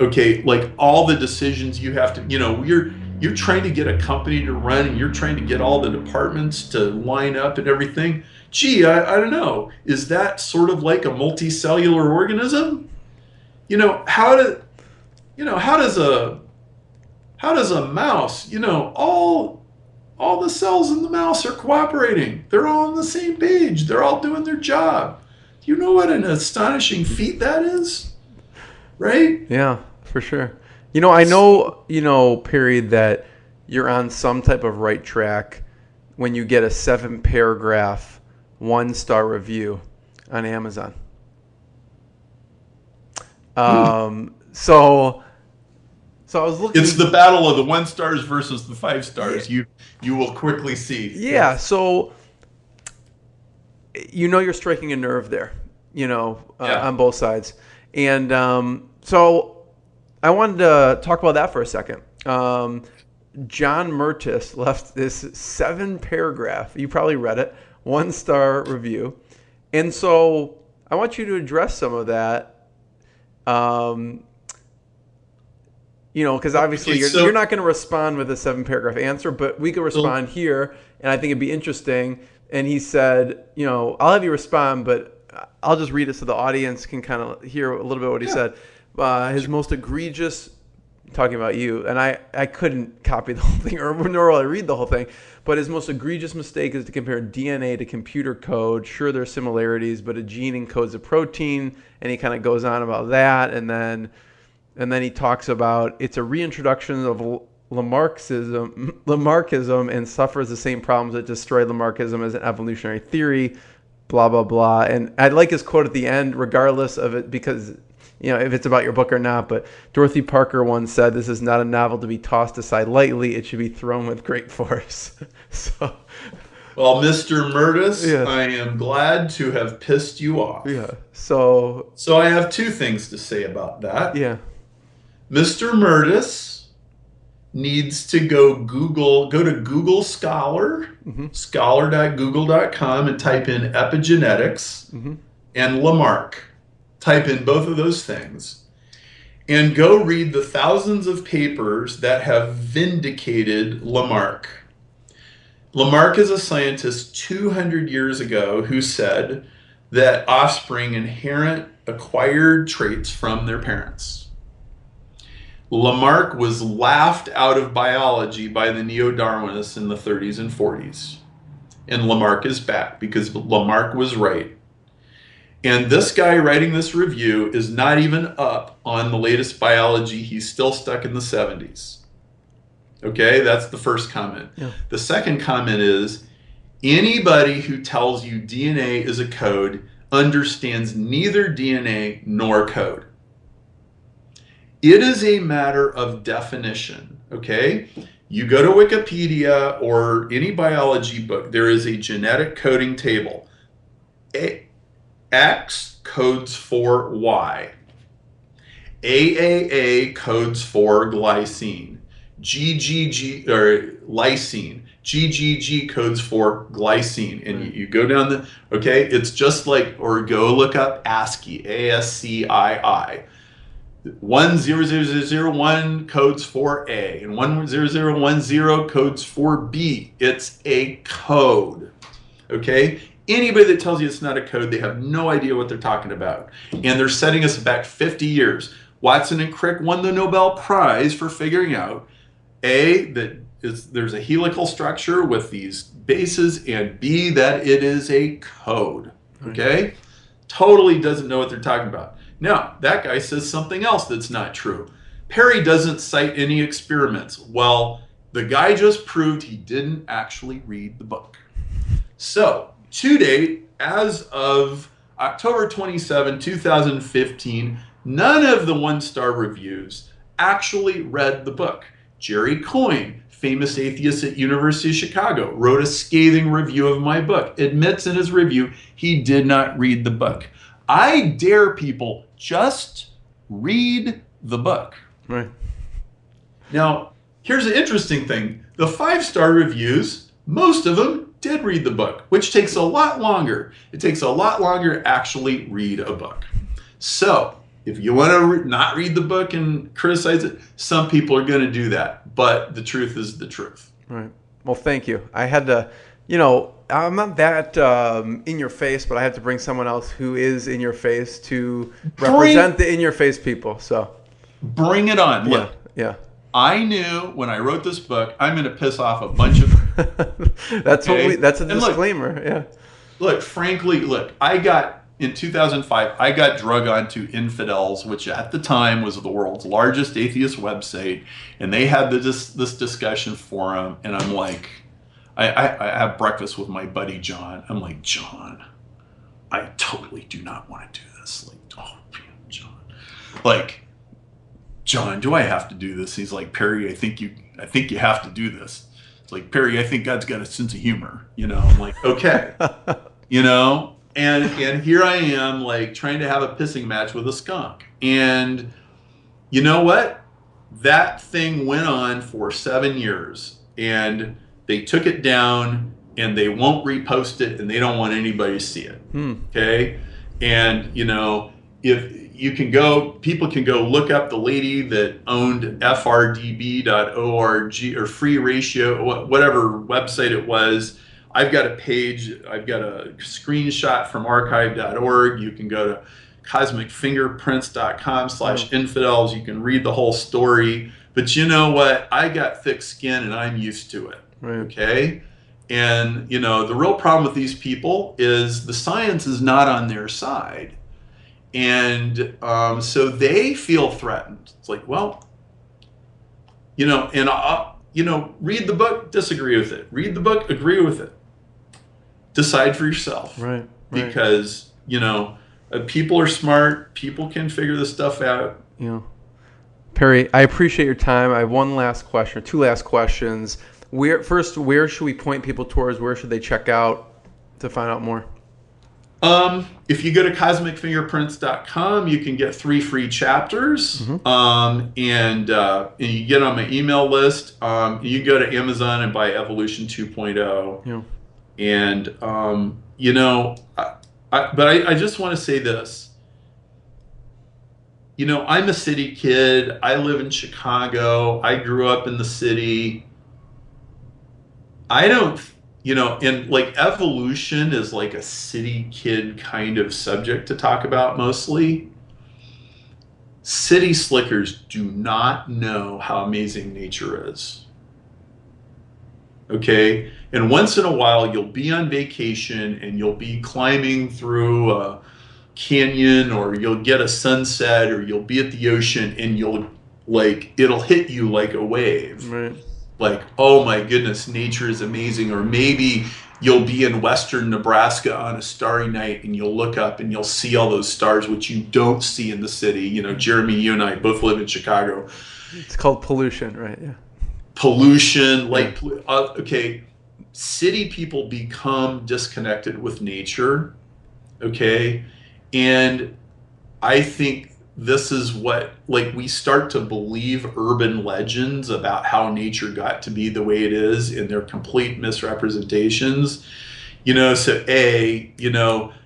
Speaker 4: Okay, like all the decisions you have to, you know, you're trying to get a company to run and you're trying to get all the departments to line up and everything. Gee, I don't know. Is that sort of like a multicellular organism? You know, how does a mouse, you know, all the cells in the mouse are cooperating. They're all on the same page. They're all doing their job. You know what an astonishing feat that is? Right?
Speaker 3: Yeah, for sure. You know, I know, period, that you're on some type of right track when you get a 7-paragraph, 1-star review on Amazon. So I was looking.
Speaker 4: It's the battle of the 1 stars versus the 5 stars. You will quickly see.
Speaker 3: Yeah. So, you're striking a nerve there, on both sides. And so I wanted to talk about that for a second. John Mertis left this 7-paragraph, you probably read it, 1-star review. And so I want you to address some of that. Because obviously you're not going to respond with a 7-paragraph answer, but we could respond here, and I think it'd be interesting. And he said, I'll have you respond, but I'll just read it so the audience can kind of hear a little bit what he said. His most egregious, talking about you, and I couldn't copy the whole thing, nor will I read the whole thing, but his most egregious mistake is to compare DNA to computer code. Sure, there are similarities, but a gene encodes a protein, and he kind of goes on about that, and then he talks about it's a reintroduction of Lamarckism and suffers the same problems that destroyed Lamarckism as an evolutionary theory, blah, blah, blah. And I like his quote at the end, regardless of it, because, if it's about your book or not. But Dorothy Parker once said, "This is not a novel to be tossed aside lightly. It should be thrown with great force." So,
Speaker 4: well, Mr. Murtis,
Speaker 3: yeah.
Speaker 4: I am glad to have pissed you off.
Speaker 3: Yeah. So
Speaker 4: I have two things to say about that.
Speaker 3: Yeah.
Speaker 4: Mr. Murtis needs to go to Google Scholar, scholar.google.com, and type in epigenetics and Lamarck. Type in both of those things and go read the thousands of papers that have vindicated Lamarck. Lamarck is a scientist 200 years ago who said that offspring inherit acquired traits from their parents. Lamarck was laughed out of biology by the neo-Darwinists in the 30s and 40s. And Lamarck is back because Lamarck was right. And this guy writing this review is not even up on the latest biology. He's still stuck in the 70s. Okay, that's the first comment.
Speaker 3: Yeah.
Speaker 4: The second comment is, anybody who tells you DNA is a code understands neither DNA nor code. It is a matter of definition, okay? You go to Wikipedia or any biology book, there is a genetic coding table. X codes for Y. AAA codes for glycine. Lysine. GGG codes for glycine. And you go down okay, it's just like, or go look up ASCII, ASCII. 10001 codes for A, and 10010 codes for B. It's a code, okay? Anybody that tells you it's not a code, they have no idea what they're talking about. And they're setting us back 50 years. Watson and Crick won the Nobel Prize for figuring out, A, that there's a helical structure with these bases, and B, that it is a code, okay? Totally doesn't know what they're talking about. Now, that guy says something else that's not true. Perry doesn't cite any experiments. Well, the guy just proved he didn't actually read the book. So, to date, as of October 27, 2015, none of the one-star reviews actually read the book. Jerry Coyne, famous atheist at University of Chicago, wrote a scathing review of my book, admits in his review he did not read the book. I dare people, just read the book.
Speaker 3: Right.
Speaker 4: Now, here's the interesting thing. The 5-star reviews, most of them did read the book, which takes a lot longer. It takes a lot longer to actually read a book. So, if you want to not read the book and criticize it, some people are going to do that. But the truth is the truth.
Speaker 3: Right. Well, thank you. I had to, I'm not that in your face, but I have to bring someone else who is in your face to represent the in your face people. So
Speaker 4: bring it on. Look,
Speaker 3: yeah.
Speaker 4: I knew when I wrote this book, I'm going to piss off a bunch of.
Speaker 3: That's a disclaimer.
Speaker 4: Look, frankly, in 2005, I got drug onto Infidels, which at the time was the world's largest atheist website, and they had this discussion forum, and I'm like, I have breakfast with my buddy John. I'm like, John, I totally do not want to do this. Like, oh, John. Like, John, do I have to do this? He's like, Perry, I think you have to do this. It's like, Perry, I think God's got a sense of humor. I'm like, okay. And here I am, like, trying to have a pissing match with a skunk. And you know what? That thing went on for 7 years. And they took it down, and they won't repost it, and they don't want anybody to see it. Okay? And, if you can go, people can go look up the lady that owned frdb.org or Free Ratio, whatever website it was. I've got a page, I've got a screenshot from archive.org. You can go to cosmicfingerprints.com/infidels. You can read the whole story. But you know what? I got thick skin and I'm used to it.
Speaker 3: Right.
Speaker 4: Okay? And, the real problem with these people is the science is not on their side. And so they feel threatened. It's like, well, read the book, disagree with it. Read the book, agree with it. Decide for yourself.
Speaker 3: Right.
Speaker 4: Because, people are smart. People can figure this stuff out.
Speaker 3: Perry, I appreciate your time. I have one last question, two last questions. Where should we point people towards? Where should they check out to find out more?
Speaker 4: If you go to cosmicfingerprints.com, you can get 3 free chapters. And you get on my email list. You can go to Amazon and buy Evolution 2.0.
Speaker 3: Yeah.
Speaker 4: And, I just want to say this. I'm a city kid. I live in Chicago. I grew up in the city. I don't, and like evolution is like a city kid kind of subject to talk about mostly. City slickers do not know how amazing nature is. Okay? And once in a while, you'll be on vacation and you'll be climbing through a canyon, or you'll get a sunset, or you'll be at the ocean, and it'll hit you like a wave.
Speaker 3: Right.
Speaker 4: Like, oh my goodness, nature is amazing. Or maybe you'll be in western Nebraska on a starry night and you'll look up and you'll see all those stars, which you don't see in the city. Jeremy, you and I both live in Chicago.
Speaker 3: It's called pollution, right? Yeah.
Speaker 4: Pollution, okay. City people become disconnected with nature, okay? And I think this is what, we start to believe urban legends about how nature got to be the way it is, and they're complete misrepresentations. So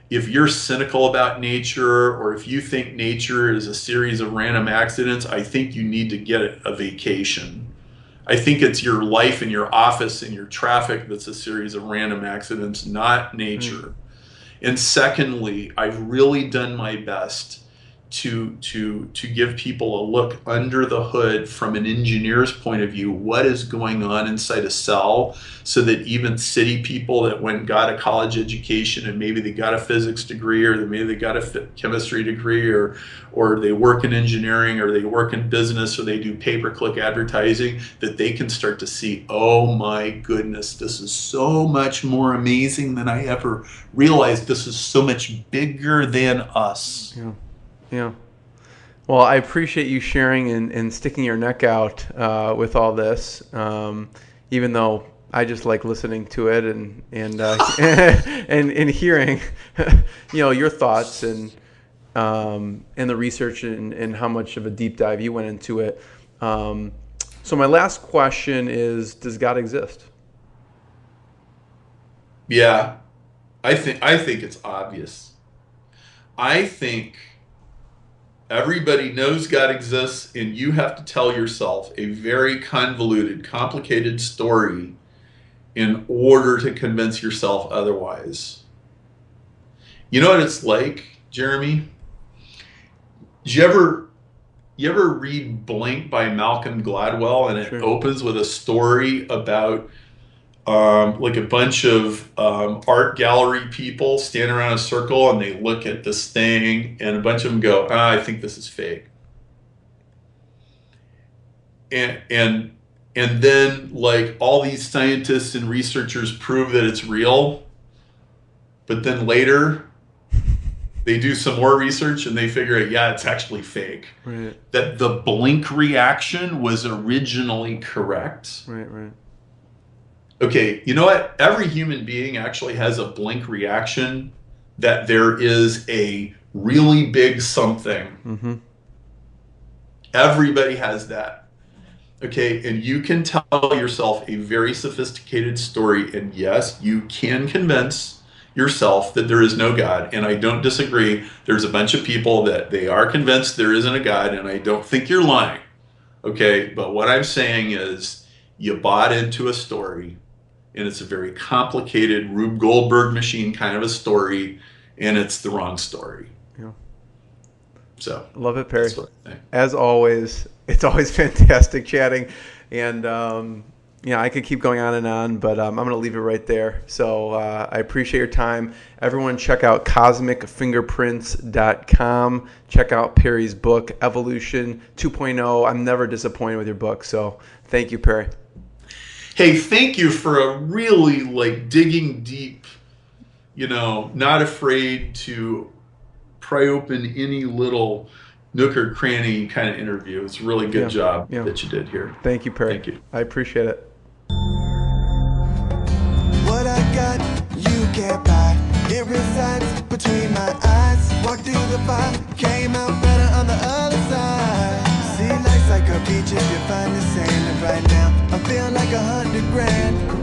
Speaker 4: if you're cynical about nature, or if you think nature is a series of random accidents, I think you need to get a vacation. I think it's your life and your office and your traffic that's a series of random accidents, not nature. And secondly, I've really done my best to give people a look under the hood from an engineer's point of view, what is going on inside a cell, so that even city people that went and got a college education, and maybe they got a physics degree, or maybe they got a chemistry degree, or they work in engineering, or they work in business, or they do pay-per-click advertising, that they can start to see, oh my goodness, this is so much more amazing than I ever realized. This is so much bigger than us.
Speaker 3: Yeah. Well, I appreciate you sharing and sticking your neck out with all this, even though I just like listening to it and and hearing, your thoughts and the research and how much of a deep dive you went into it. So my last question is, does God exist?
Speaker 4: Yeah, I think it's obvious. I think everybody knows God exists, and you have to tell yourself a very convoluted, complicated story in order to convince yourself otherwise. You know what it's like, Jeremy? Did you ever read Blink by Malcolm Gladwell, and it
Speaker 3: Sure.
Speaker 4: opens with a story about a bunch of art gallery people stand around a circle, and they look at this thing, and a bunch of them go, I think this is fake. And then all these scientists and researchers prove that it's real, but then later they do some more research and they figure out, yeah, it's actually fake.
Speaker 3: Right.
Speaker 4: That the blink reaction was originally correct.
Speaker 3: Right.
Speaker 4: Okay, you know what? Every human being actually has a blink reaction that there is a really big something.
Speaker 3: Mm-hmm.
Speaker 4: Everybody has that. Okay, and you can tell yourself a very sophisticated story, and yes, you can convince yourself that there is no God, and I don't disagree. There's a bunch of people that they are convinced there isn't a God, and I don't think you're lying. Okay, but what I'm saying is you bought into a story, and it's a very complicated Rube Goldberg machine kind of a story, and it's the wrong story.
Speaker 3: Yeah.
Speaker 4: So
Speaker 3: love it, Perry.
Speaker 4: that's what I think.
Speaker 3: As always, it's always fantastic chatting, and Yeah, I could keep going on, but I'm going to leave it right there. So I appreciate your time. Everyone check out cosmicfingerprints.com. Check out Perry's book, Evolution 2.0. I'm never disappointed with your book. So thank you, Perry.
Speaker 4: Hey, thank you for a really digging deep, not afraid to pry open any little nook or cranny kind of interview. It's a really good job that you did here.
Speaker 3: Thank you, Perry.
Speaker 4: Thank you.
Speaker 3: I appreciate it.
Speaker 1: What I got, you can't buy. It resides between my eyes. Walked through the fire, came out better on the other side. See, life's like a beach if you find the sand. And right now, I feel like 100 grand.